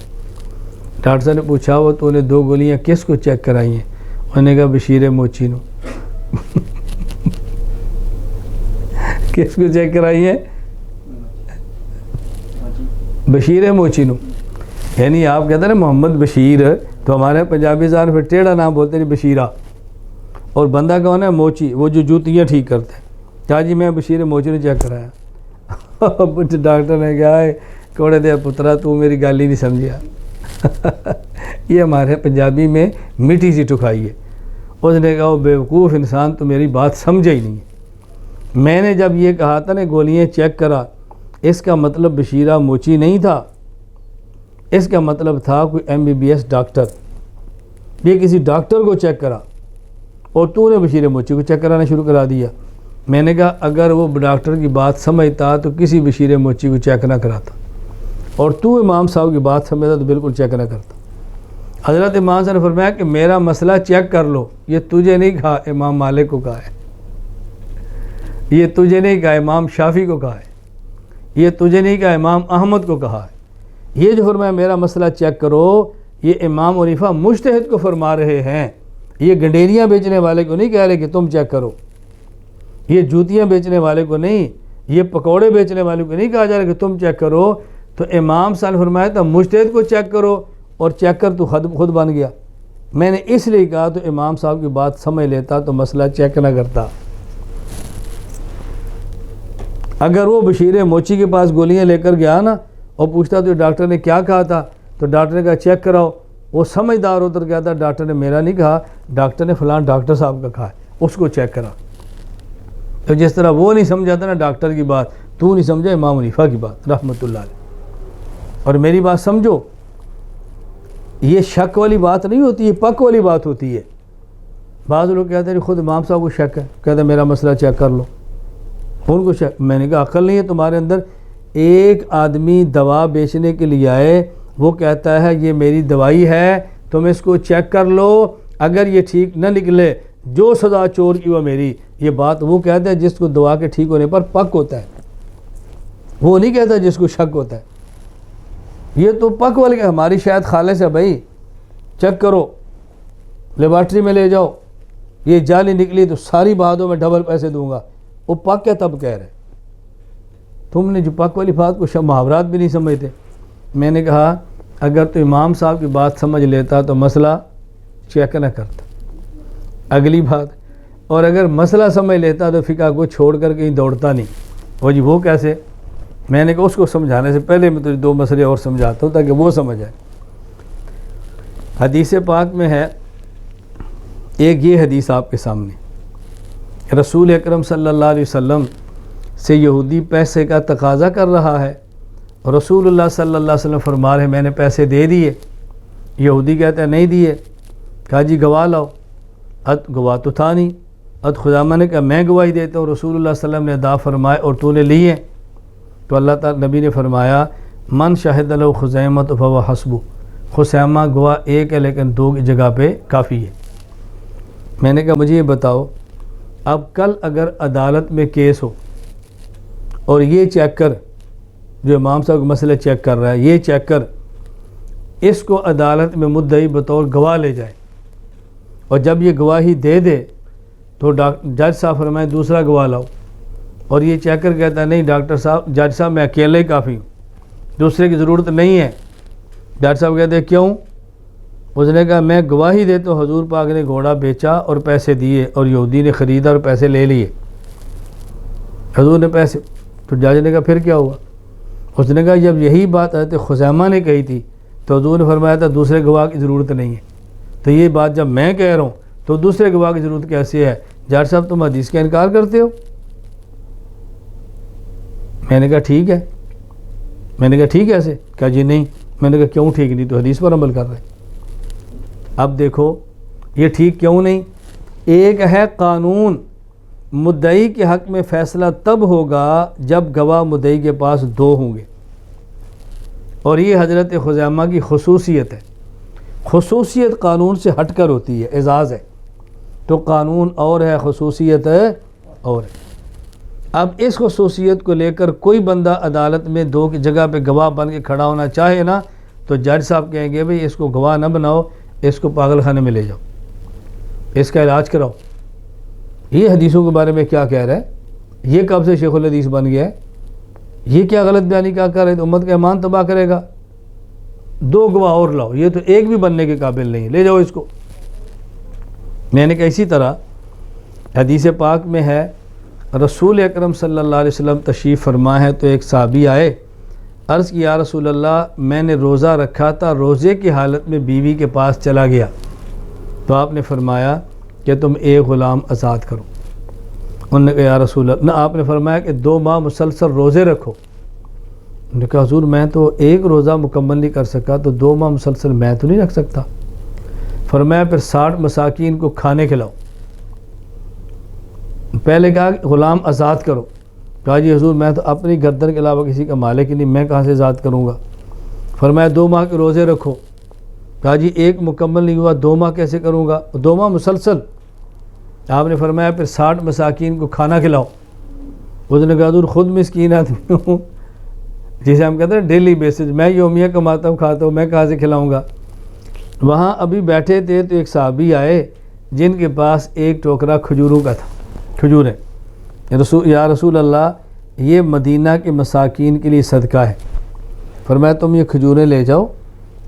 ڈاکٹر صاحب نے پوچھا وہ تو نے 2 گولیاں کس کو چیک کرائی ہیں؟ انہوں نے کہا بشیر موچی نو۔ کس کو چیک کرائی ہیں؟ بشیر موچی نو۔ یعنی آپ کہتے ہیں نا محمد بشیر، تو ہمارے پنجابی زبان پھر ٹیڑھا نام بولتے ہیں بشیرہ، اور بندہ کون ہے؟ موچی، وہ جو جوتیاں ٹھیک کرتے ہیں۔ کہا جی میں بشیر موچی نے چیک کرایا۔ ڈاکٹر نے کہا کوڑے دے پترا تو میری گل ہی نہیں سمجھا۔ یہ ہمارے پنجابی میں میٹھی سی ٹکائی ہے۔ اس نے کہا وہ بیوقوف انسان تو میری بات سمجھا ہی نہیں ہے۔ میں نے جب یہ کہا تھا نا گولیاں چیک کرا، اس کا مطلب بشیرہ موچی نہیں تھا، اس کا مطلب تھا کوئی MBBS ڈاکٹر۔ یہ کسی ڈاکٹر کو چیک کرا اور تو نے بشیر موچی کو چیک کرانا شروع کرا دیا۔ میں نے کہا اگر وہ ڈاکٹر کی بات سمجھتا تو کسی بشیر موچی کو چیک نہ کراتا، اور تو امام صاحب کی بات سمجھتا تو بالکل چیک نہ کرتا۔ حضرت امام صاحب نے فرمایا کہ میرا مسئلہ چیک کر لو، یہ تجھے نہیں کہا، امام مالک کو کہا ہے، یہ تجھے نہیں کہا، امام شافعی کو کہا ہے، یہ تجھے نہیں کہا، امام احمد کو کہا ہے۔ یہ جو فرمایا میرا مسئلہ چیک کرو، یہ امام حنیفہ مجتہد کو فرما رہے ہیں، یہ گنڈیریاں بیچنے والے کو نہیں کہہ رہے کہ تم چیک کرو، یہ جوتیاں بیچنے والے کو نہیں، یہ پکوڑے بیچنے والے کو نہیں کہا جا رہا کہ تم چیک کرو۔ تو امام صاحب نے فرمایا تھا مجتہد کو چیک کرو، اور چیک کر تو خود بن گیا۔ میں نے اس لیے کہا تو امام صاحب کی بات سمجھ لیتا تو مسئلہ چیک نہ کرتا۔ اگر وہ بشیر موچی کے پاس گولیاں لے کر گیا نا اور پوچھتا تو ڈاکٹر نے کیا کہا تھا، تو ڈاکٹر نے کہا چیک کراؤ، وہ سمجھدار اتر گیا تھا، ڈاکٹر نے میرا نہیں کہا، ڈاکٹر نے فلاں ڈاکٹر صاحب کا کہا ہے، اس کو چیک کرا۔ تو جس طرح وہ نہیں سمجھا تھا نا ڈاکٹر کی بات، تو نہیں سمجھا امام حنیفہ کی بات رحمۃ اللہ علیہ۔ اور میری بات سمجھو، یہ شک والی بات نہیں ہوتی، یہ پک والی بات ہوتی ہے۔ بعض لوگ کہتے ہیں خود امام صاحب کو شک ہے، کہتے ہیں میرا مسئلہ چیک کر لو، ان کو شک۔ میں نے کہا عقل نہیں ہے تمہارے اندر؟ ایک آدمی دوا بیچنے کے لیے آئے، وہ کہتا ہے یہ میری دوائی ہے، تم اس کو چیک کر لو، اگر یہ ٹھیک نہ نکلے جو سزا چور کی وہ میری۔ یہ بات وہ کہتا ہے جس کو دوا کے ٹھیک ہونے پر پک ہوتا ہے، وہ نہیں کہتا جس کو شک ہوتا ہے۔ یہ تو پک والے ہماری شاید خالص ہے بھائی، چیک کرو، لیبارٹری میں لے جاؤ، یہ جالی نکلی تو ساری باتوں میں ڈبل پیسے دوں گا، وہ پک ہے تب کہہ رہے۔ تم نے جو پک والی بات کو محاورات بھی نہیں سمجھتے۔ میں نے کہا اگر تو امام صاحب کی بات سمجھ لیتا تو مسئلہ چیک نہ کرتا، اگلی بات، اور اگر مسئلہ سمجھ لیتا تو فقہ کو چھوڑ کر کہیں دوڑتا نہیں۔ وہ جی وہ کیسے؟ میں نے کہا اس کو سمجھانے سے پہلے میں تجھے 2 مسئلے اور سمجھاتا ہوں تاکہ وہ سمجھ آئے۔ حدیث پاک میں ہے ایک یہ حدیث آپ کے سامنے، رسول اکرم صلی اللہ علیہ وسلم سے یہودی پیسے کا تقاضا کر رہا ہے، رسول اللہ صلی اللہ علیہ وسلم فرما رہے ہیں میں نے پیسے دے دیے، یہودی کہتا ہے نہیں دیے، کہا جی گواہ لاؤ، گواہ تو تھا نہیں، خدامہ نے کہا میں گواہی دیتا ہوں، رسول اللہ صلی اللہ علیہ وسلم نے ادا فرمائے اور تو نے لیے، تو اللہ تعالی نبی نے فرمایا من شاہد لہ خزیمۃ فہو حسبہ، خزیمہ گواہ ایک ہے لیکن 2 کی جگہ پہ کافی ہے۔ میں نے کہا مجھے یہ بتاؤ، اب کل اگر عدالت میں کیس ہو اور یہ چیک کر جو امام صاحب کا مسئلہ چیک کر رہا ہے، یہ چیک کر اس کو عدالت میں مدعی بطور گواہ لے جائے، اور جب یہ گواہی دے دے تو جج صاحب فرمائے دوسرا گواہ لاؤ، اور یہ چیک کر کہتا ہے نہیں ڈاکٹر صاحب، جج صاحب میں اکیلے ہی کافی ہوں، دوسرے کی ضرورت نہیں ہے۔ جج صاحب کہتے ہیں کیوں؟ اس نے کہا میں گواہی دیتا ہوں حضور پاک نے گھوڑا بیچا اور پیسے دیے، اور یہودی نے خریدا اور پیسے لے لیے، حضور نے پیسے تو جج نے کہا پھر کیا ہوا؟ اس نے کہا جب یہی بات حضرت خزیمہ نے کہی تھی تو حضور نے فرمایا تھا دوسرے گواہ کی ضرورت نہیں ہے، تو یہ بات جب میں کہہ رہا ہوں تو دوسرے گواہ کی ضرورت کیسے ہے؟ جج صاحب تم حدیث کا انکار کرتے ہو؟ میں نے کہا ٹھیک ہے، میں نے کہا ٹھیک ہے ایسے؟ کہا جی نہیں۔ میں نے کہا کیوں ٹھیک نہیں؟ تو حدیث پر عمل کر رہے۔ اب دیکھو یہ ٹھیک کیوں نہیں؟ ایک ہے قانون، مدعی کے حق میں فیصلہ تب ہوگا جب گواہ مدعی کے پاس دو ہوں گے، اور یہ حضرت خزیمہ کی خصوصیت ہے۔ خصوصیت قانون سے ہٹ کر ہوتی ہے، اعزاز ہے، تو قانون اور ہے، خصوصیت ہے اور ہے۔ اب اس خصوصیت کو لے کر کوئی بندہ عدالت میں دو کی جگہ پہ گواہ بن کے کھڑا ہونا چاہے نا، تو جج صاحب کہیں گے بھئی اس کو گواہ نہ بناؤ، اس کو پاگل خانے میں لے جاؤ، اس کا علاج کراؤ۔ یہ حدیثوں کے بارے میں کیا کہہ رہا ہے؟ یہ کب سے شیخ الحدیث بن گیا ہے؟ یہ کیا غلط بیانی کیا کر رہے ہیں؟ تو امت کا ایمان تباہ کرے گا۔ دو گواہ اور لاؤ، یہ تو ایک بھی بننے کے قابل نہیں، لے جاؤ اس کو۔ میں نے کہا اسی طرح حدیث پاک میں ہے، رسول اکرم صلی اللہ علیہ وسلم تشریف فرما ہے تو ایک صحابی آئے، عرض کی یا رسول اللہ میں نے روزہ رکھا تھا، روزے کی حالت میں بیوی کے پاس چلا گیا، تو آپ نے فرمایا کہ تم ایک غلام آزاد کرو۔ انہوں نے کہا یا رسول اللہ، نہ آپ نے فرمایا کہ 2 ماہ مسلسل روزے رکھو۔ انہوں نے کہا حضور میں تو ایک روزہ مکمل نہیں کر سکا، تو 2 ماہ مسلسل میں تو نہیں رکھ سکتا۔ فرمایا پھر 60 مساکین کو کھانے کھلاؤ۔ پہلے کہا کہ غلام آزاد کرو، کہا جی حضور میں تو اپنی گردن کے علاوہ کسی کا مالک ہی نہیں، میں کہاں سے آزاد کروں گا؟ فرمایا 2 ماہ کے روزے رکھو، کہا جی ایک مکمل نہیں ہوا، 2 ماہ کیسے کروں گا؟ 2 ماہ مسلسل۔ آپ نے فرمایا پھر 60 مساکین کو کھانا کھلاؤ۔ اس نے کہا حضور خود مسکین آدمی ہوں، جسے ہم کہتے ہیں ڈیلی بیسس، میں یومیہ کماتا ہوں کھاتا ہوں، میں کہاں سے کھلاؤں گا؟ وہاں ابھی بیٹھے تھے تو ایک صحابی آئے جن کے پاس ایک ٹوکرا کھجوروں کا تھا، کھجوریں۔ یا رسول اللہ یہ مدینہ کے مساکین کے لیے صدقہ ہے۔ فرمایا تم یہ کھجوریں لے جاؤ،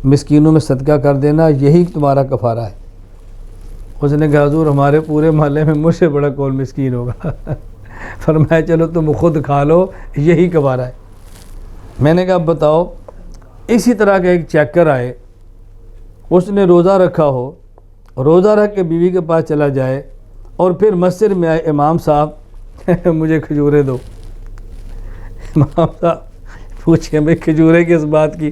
مسکینوں میں صدقہ کر دینا، یہی تمہارا کفارہ ہے۔ اس نے کہا حضور ہمارے پورے محلے میں مجھ سے بڑا کون مسکین ہوگا؟ فرمایا چلو تم خود کھا لو، یہی کفارہ ہے۔ میں نے کہا اب بتاؤ، اسی طرح کا ایک چیکر آئے، اس نے روزہ رکھا ہو، روزہ رکھ کے بیوی کے پاس چلا جائے، اور پھر مسجد میں آئے امام صاحب مجھے کھجوریں دو۔ امام صاحب پوچھیں بھائی کھجوریں کس بات کی؟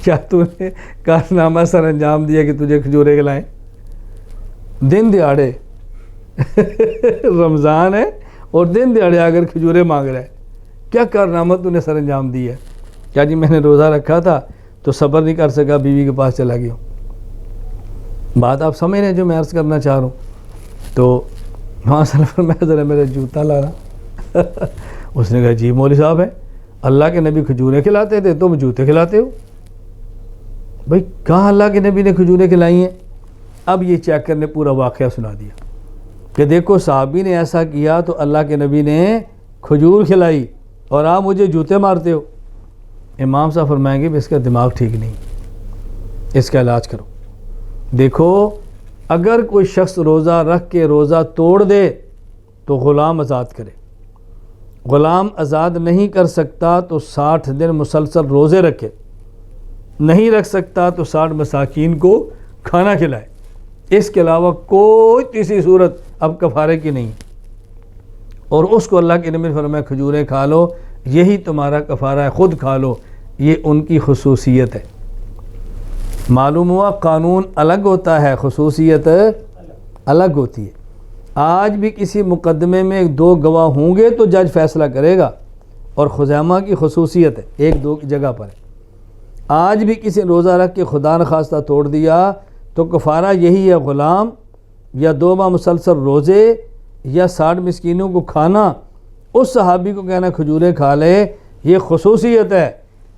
کیا تو نے کارنامہ سر انجام دیا کہ تجھے کھجوریں کھلائیں؟ دن دیہڑے رمضان ہے اور دن دیہڑے اگر کھجوریں مانگ رہا ہے، کیا کارنامہ تو نے سر انجام دی ہے؟ کیا جی میں نے روزہ رکھا تھا تو صبر نہیں کر سکا، بیوی کے پاس چلا گیا ہوں۔ بات آپ سمجھ رہے ہیں جو میں عرض کرنا چاہ رہا ہوں؟ تو وہاں سے میں ذرا میرا جوتا لانا۔ اس نے کہا جی مولوی صاحب ہے، اللہ کے نبی کھجوریں کھلاتے تھے، تم جوتے کھلاتے ہو؟ بھائی کہاں اللہ کے نبی نے کھجوریں کھلائی ہیں؟ اب یہ چیکر نے پورا واقعہ سنا دیا کہ دیکھو صحابی نے ایسا کیا تو اللہ کے نبی نے کھجور کھلائی اور آپ مجھے جوتے مارتے ہو۔ امام صاحب فرمائیں گے اس کا دماغ ٹھیک نہیں، اس کا علاج کرو۔ دیکھو اگر کوئی شخص روزہ رکھ کے روزہ توڑ دے تو غلام آزاد کرے، غلام آزاد نہیں کر سکتا تو 60 دن مسلسل روزے رکھے، نہیں رکھ سکتا تو 60 مساکین کو کھانا کھلائے، اس کے علاوہ کوئی تیسری صورت اب کفارے کی نہیں۔ اور اس کو اللہ کے نبی نے فرمایا کھجوریں کھا لو، یہی تمہارا کفارہ ہے، خود کھا لو، یہ ان کی خصوصیت ہے۔ معلوم ہوا قانون الگ ہوتا ہے، خصوصیت الگ ہوتی ہے۔ آج بھی کسی مقدمے میں 2 گواہ ہوں گے تو جج فیصلہ کرے گا، اور خزیمہ کی خصوصیت ہے 1-2 کی جگہ پر ہے۔ آج بھی کسی روزہ رکھ کے خدا نخواستہ توڑ دیا تو کفارہ یہی ہے، غلام یا 2 ماہ مسلسل روزے یا 60 مسکینوں کو کھانا۔ اس صحابی کو کہنا کھجوریں کھا لے، یہ خصوصیت ہے۔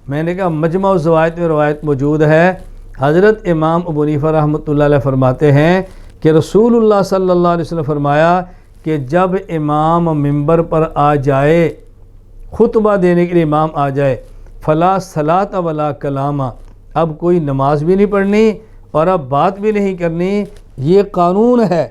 میں نے کہا مجمع الزوائد میں روایت موجود ہے، حضرت امام ابو حنیفہ رحمۃ اللہ علیہ فرماتے ہیں کہ رسول اللہ صلی اللہ علیہ وسلم فرمایا کہ جب امام ممبر پر آ جائے، خطبہ دینے کے لیے امام آ جائے، فلا صلاۃ ولا کلام، اب کوئی نماز بھی نہیں پڑھنی اور اب بات بھی نہیں کرنی، یہ قانون ہے۔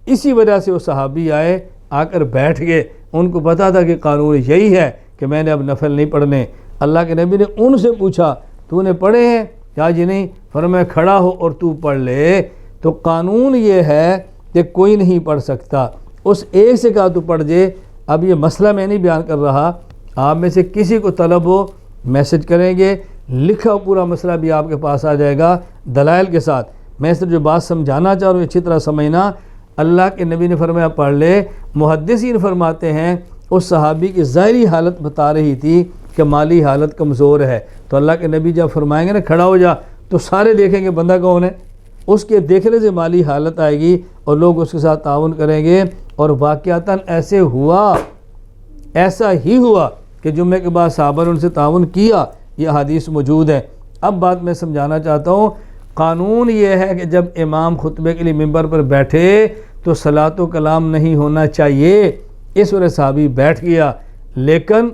اسی وجہ سے وہ صحابی آئے، آ کر بیٹھ گئے، ان کو پتہ تھا کہ قانون یہی ہے کہ میں نے اب نفل نہیں پڑھنے۔ اللہ کے نبی نے ان سے پوچھا تو نے پڑھے ہیں؟ کیا جی نہیں۔ فرمایا کھڑا ہو اور تو پڑھ لے۔ تو قانون یہ ہے کہ کوئی نہیں پڑھ سکتا، اس ایک سے کہا تو پڑھ جے۔ اب یہ مسئلہ میں نہیں بیان کر رہا، آپ میں سے کسی کو طلب ہو میسج کریں گے، لکھا پورا مسئلہ بھی آپ کے پاس آ جائے گا دلائل کے ساتھ۔ میں صرف جو بات سمجھانا چاہ رہا ہوں اچھی طرح سمجھنا۔ اللہ کے نبی نے فرمایا پڑھ لے۔ محدثین فرماتے ہیں اس صحابی کی ظاہری حالت بتا رہی تھی کہ مالی حالت کمزور ہے، تو اللہ کے نبی جب فرمائیں گے نا کھڑا ہو جا، تو سارے دیکھیں گے بندہ کون ہے، اس کے دیکھنے سے مالی حالت آئے گی اور لوگ اس کے ساتھ تعاون کریں گے۔ اور واقعتاً ایسا ہی ہوا کہ جمعے کے بعد صحابہ نے ان سے تعاون کیا، یہ حدیث موجود ہے۔ اب بات میں سمجھانا چاہتا ہوں، قانون یہ ہے کہ جب امام خطبے کے لیے ممبر پر بیٹھے تو صلاۃ و کلام نہیں ہونا چاہیے۔ اس وجہ صحابی بیٹھ گیا، لیکن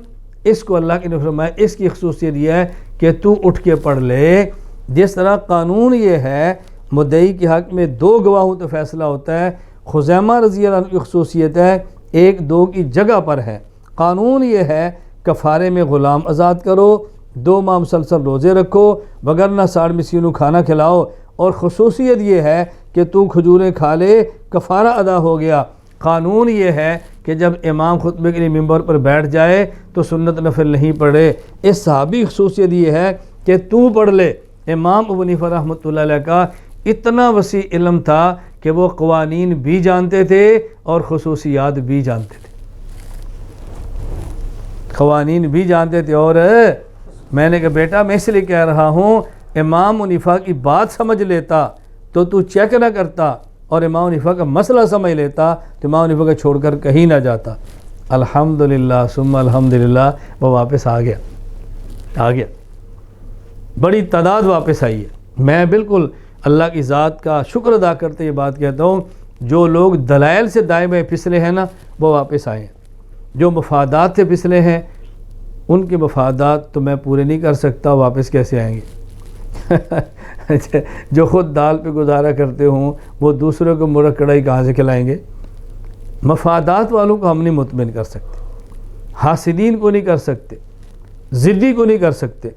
اس کو اللہ کے نے فرمایا اس کی خصوصیت یہ ہے کہ تو اٹھ کے پڑھ لے۔ جس طرح قانون یہ ہے مدعی کے حق میں 2 گواہوں تو فیصلہ ہوتا ہے، خزیمہ رضی اللہ عنہ کی خصوصیت ہے 1-2 کی جگہ پر ہے۔ قانون یہ ہے کفارے میں غلام آزاد کرو، 2 ماہ مسلسل روزے رکھو، وگرنہ 60 مسکینوں کھانا کھلاؤ، اور خصوصیت یہ ہے کہ تو کھجوریں کھا لے، کفارہ ادا ہو گیا۔ قانون یہ ہے کہ جب امام خطبے کے لیے ممبر پر بیٹھ جائے تو سنت نفل نہیں پڑھے۔ اس صحابی خصوصیت یہ ہے کہ تو پڑھ لے۔ امام ابو حنیفہ رحمۃ اللہ علیہ کا اتنا وسیع علم تھا کہ وہ قوانین بھی جانتے تھے اور خصوصیات بھی جانتے تھے، قوانین بھی جانتے تھے۔ اور میں نے کہا بیٹا میں اس لیے کہہ رہا ہوں، امام حنیفہ کی بات سمجھ لیتا تو چیک نہ کرتا، اور امام حنیفہ کا مسئلہ سمجھ لیتا تو امام حنیفہ کا چھوڑ کر کہیں نہ جاتا۔ الحمدللہ ثم الحمدللہ، وہ واپس آ گیا، بڑی تعداد واپس آئی ہے۔ میں بالکل اللہ کی ذات کا شکر ادا کرتے یہ بات کہتا ہوں، جو لوگ دلائل سے دائیں پھسلے ہیں نا وہ واپس آئے ہیں، جو مفادات سے پھسلے ہیں ان کے مفادات تو میں پورے نہیں کر سکتا، واپس کیسے آئیں گے؟ جو خود دال پہ گزارا کرتے ہوں وہ دوسروں کو مرغ کڑھائی کہاں سے کھلائیں گے؟ مفادات والوں کو ہم نہیں مطمئن کر سکتے، حاسدین کو نہیں کر سکتے، ضدی کو نہیں کر سکتے۔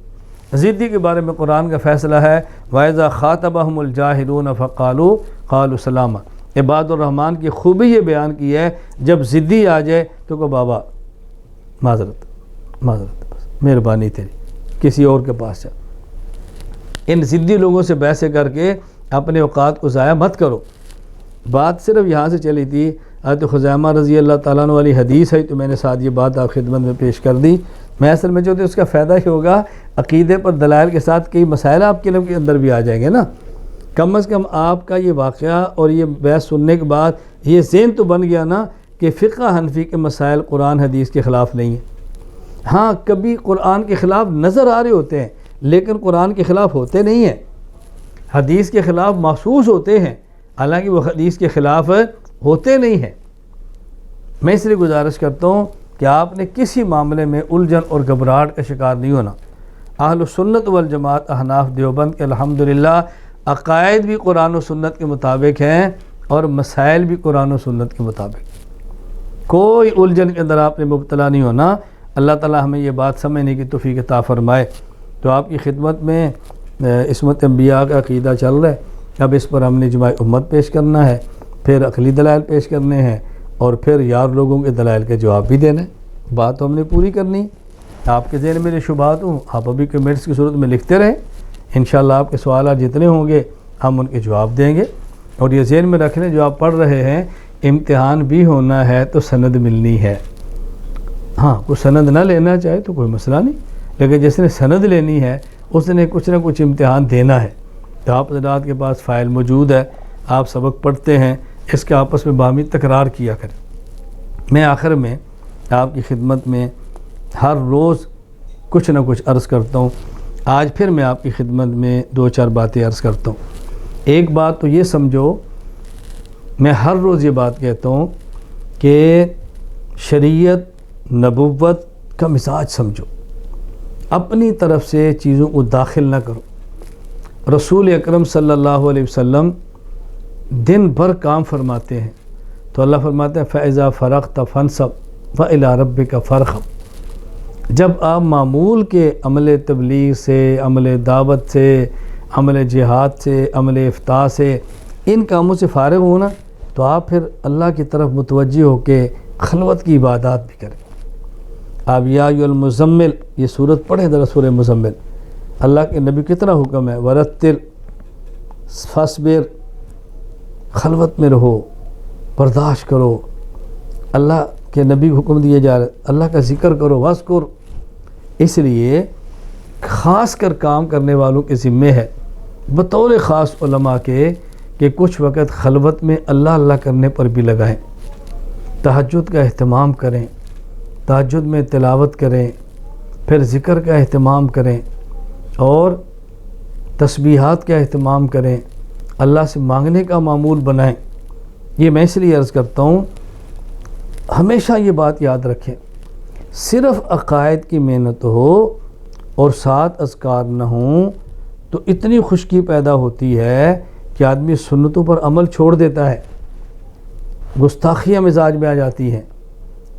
ضدی کے بارے میں قرآن کا فیصلہ ہے وَإِذَا خَاطَبَهُمُ الْجَاهِلُونَ قَالُوا سَلَامًا۔ عباد الرحمن کی خوبی یہ بیان کی ہے، جب ضدی آ جائے تو کہ بابا معذرت بس مہربانی تیری، کسی اور کے پاس جا۔ ان ضدی لوگوں سے بحثیں کر کے اپنے اوقات کو ضائع مت کرو۔ بات صرف یہاں سے چلی تھی، حضرت خزیمہ رضی اللہ تعالیٰ عنہ والی حدیث ہے، تو میں نے ساتھ یہ بات آپ خدمت میں پیش کر دی۔ میں اصل میں جو اس کا فائدہ ہی ہوگا، عقیدے پر دلائل کے ساتھ کئی مسائل آپ کے علم کے اندر بھی آ جائیں گے نا۔ کم از کم آپ کا یہ واقعہ اور یہ بحث سننے کے بعد یہ ذہن تو بن گیا نا کہ فقہ حنفی کے مسائل قرآن حدیث کے خلاف نہیں ہیں۔ ہاں کبھی قرآن کے خلاف نظر آ رہے ہوتے ہیں لیکن قرآن کے خلاف ہوتے نہیں ہیں، حدیث کے خلاف محسوس ہوتے ہیں، حالانکہ وہ حدیث کے خلاف ہوتے نہیں ہیں۔ میں اس لیے گزارش کرتا ہوں کہ آپ نے کسی معاملے میں الجھن اور گھبراہٹ کا شکار نہیں ہونا۔ اہل سنت والجماعت احناف دیوبند کے الحمدللہ عقائد بھی قرآن و سنت کے مطابق ہیں اور مسائل بھی قرآن و سنت کے مطابق، کوئی الجھن کے اندر آپ نے مبتلا نہیں ہونا۔ اللہ تعالی ہمیں یہ بات سمجھنے کی توفیق عطا فرمائے۔ تو آپ کی خدمت میں عصمت انبیاء کا عقیدہ چل رہا ہے، اب اس پر ہم نے اجماع امت پیش کرنا ہے، پھر عقلی دلائل پیش کرنے ہیں، اور پھر یار لوگوں کے دلائل کے جواب بھی دینا ہے۔ بات تو ہم نے پوری کرنی۔ آپ کے ذہن میں جو شبہات ہوں آپ ابھی کمنٹس کی صورت میں لکھتے رہیں، انشاءاللہ آپ کے سوالات جتنے ہوں گے ہم ان کے جواب دیں گے۔ اور یہ ذہن میں رکھ لیں جو آپ پڑھ رہے ہیں، امتحان بھی ہونا ہے تو سند ملنی ہے۔ ہاں کوئی سند نہ لینا چاہے تو کوئی مسئلہ نہیں، لیکن جس نے سند لینی ہے اس نے کچھ نہ کچھ امتحان دینا ہے۔ تو آپ حضرات کے پاس فائل موجود ہے، آپ سبق پڑھتے ہیں، اس کے آپس میں باہمی تکرار کیا کریں۔ میں آخر میں آپ کی خدمت میں ہر روز کچھ نہ کچھ عرض کرتا ہوں، آج پھر میں آپ کی خدمت میں 2-4 باتیں عرض کرتا ہوں۔ ایک بات تو یہ سمجھو، میں ہر روز یہ بات کہتا ہوں کہ شریعت نبوت کا مزاج سمجھو، اپنی طرف سے چیزوں کو داخل نہ کرو۔ رسول اکرم صلی اللہ علیہ وسلم دن بھر کام فرماتے ہیں تو اللہ فرماتے ہیں فَإِذَا فَرَغْتَ فَانْصَبْ، وَإِلَىٰ رَبِّكَ فَارْغَب۔ جب آپ معمول کے عمل تبلیغ سے، عمل دعوت سے، عمل جہاد سے، عمل افتاح سے، ان کاموں سے فارغ ہونا تو آپ پھر اللہ کی طرف متوجہ ہو کے خلوت کی عبادات بھی کریں۔ آپ یا ایھا المزمل، یہ صورت پڑھیں ذرا، سورہ مزمل، اللہ کے نبی کتنا حکم ہے، ورتل فاصبر، خلوت میں رہو، برداشت کرو، اللہ کے نبی کو حکم دیا جا رہا ہے، اللہ کا ذکر کرو، واذکر۔ اس لیے خاص کر کام کرنے والوں کے ذمے ہے بطور خاص علماء کے کہ کچھ وقت خلوت میں اللہ اللہ کرنے پر بھی لگائیں، تہجد کا اہتمام کریں، تہجد میں تلاوت کریں، پھر ذکر کا اہتمام کریں اور تسبیحات کا اہتمام کریں، اللہ سے مانگنے کا معمول بنائیں۔ یہ میں اس لیے عرض کرتا ہوں، ہمیشہ یہ بات یاد رکھیں، صرف عقائد کی محنت ہو اور ساتھ اذکار نہ ہوں تو اتنی خشکی پیدا ہوتی ہے کہ آدمی سنتوں پر عمل چھوڑ دیتا ہے، گستاخیاں مزاج میں آ جاتی ہیں،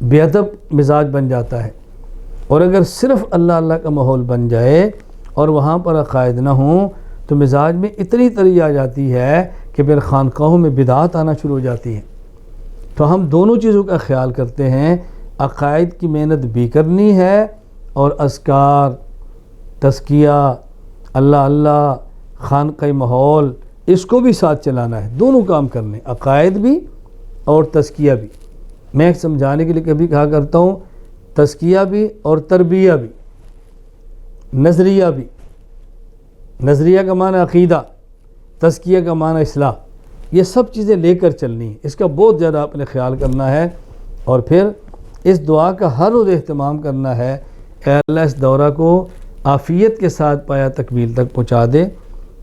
بے ادب مزاج بن جاتا ہے۔ اور اگر صرف اللہ اللہ کا ماحول بن جائے اور وہاں پر عقائد نہ ہوں تو مزاج میں اتنی تری آ جاتی ہے کہ پھر خانقاہوں میں بدعات آنا شروع ہو جاتی ہیں۔ تو ہم دونوں چیزوں کا خیال کرتے ہیں، عقائد کی محنت بھی کرنی ہے اور اذکار، تزکیہ، اللہ اللہ، خانقاہ ماحول، اس کو بھی ساتھ چلانا ہے، دونوں کام کرنے، عقائد بھی اور تزکیہ بھی۔ میں سمجھانے کے لیے کبھی کہا کرتا ہوں، تزکیہ بھی اور تربیہ بھی، نظریہ بھی۔ نظریہ کا معنی عقیدہ، تزکیہ کا معنی اصلاح، یہ سب چیزیں لے کر چلنی ہیں، اس کا بہت زیادہ آپ نے خیال کرنا ہے۔ اور پھر اس دعا کا ہر روز اہتمام کرنا ہے، اے اللہ اس دورہ کو عافیت کے ساتھ پایا تکمیل تک پہنچا دے،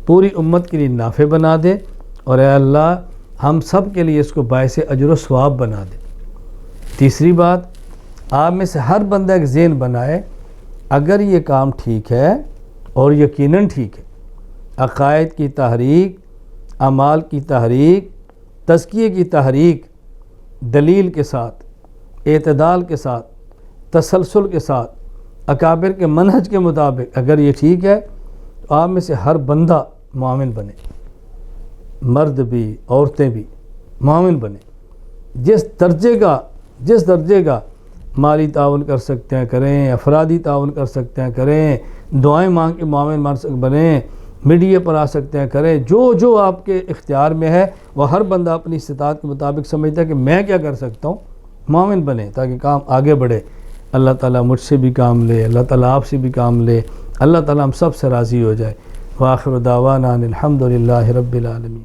پوری امت کے لیے نافع بنا دے، اور اے اللہ ہم سب کے لیے اس کو باعث اجر و ثواب بنا دے۔ تیسری بات، آپ میں سے ہر بندہ ایک ذہن بنائے، اگر یہ کام ٹھیک ہے اور یقیناً ٹھیک ہے، عقائد کی تحریک، اعمال کی تحریک، تزکیے کی تحریک، دلیل کے ساتھ، اعتدال کے ساتھ، تسلسل کے ساتھ، اکابر کے منہج کے مطابق اگر یہ ٹھیک ہے تو آپ میں سے ہر بندہ معاون بنے، مرد بھی عورتیں بھی معاون بنے، جس درجے کا مالی تعاون کر سکتے ہیں کریں، افرادی تعاون کر سکتے ہیں کریں، دعائیں مانگ کے معاون بنیں، میڈیا پر آ سکتے ہیں کریں، جو آپ کے اختیار میں ہے وہ ہر بندہ اپنی استطاعت کے مطابق سمجھتا ہے کہ میں کیا کر سکتا ہوں، معاون بنے تاکہ کام آگے بڑھے۔ اللہ تعالیٰ مجھ سے بھی کام لے، اللہ تعالیٰ آپ سے بھی کام لے، اللہ تعالیٰ ہم سب سے راضی ہو جائے۔ وآخر دعوانا ان الحمد للہ رب العالمین۔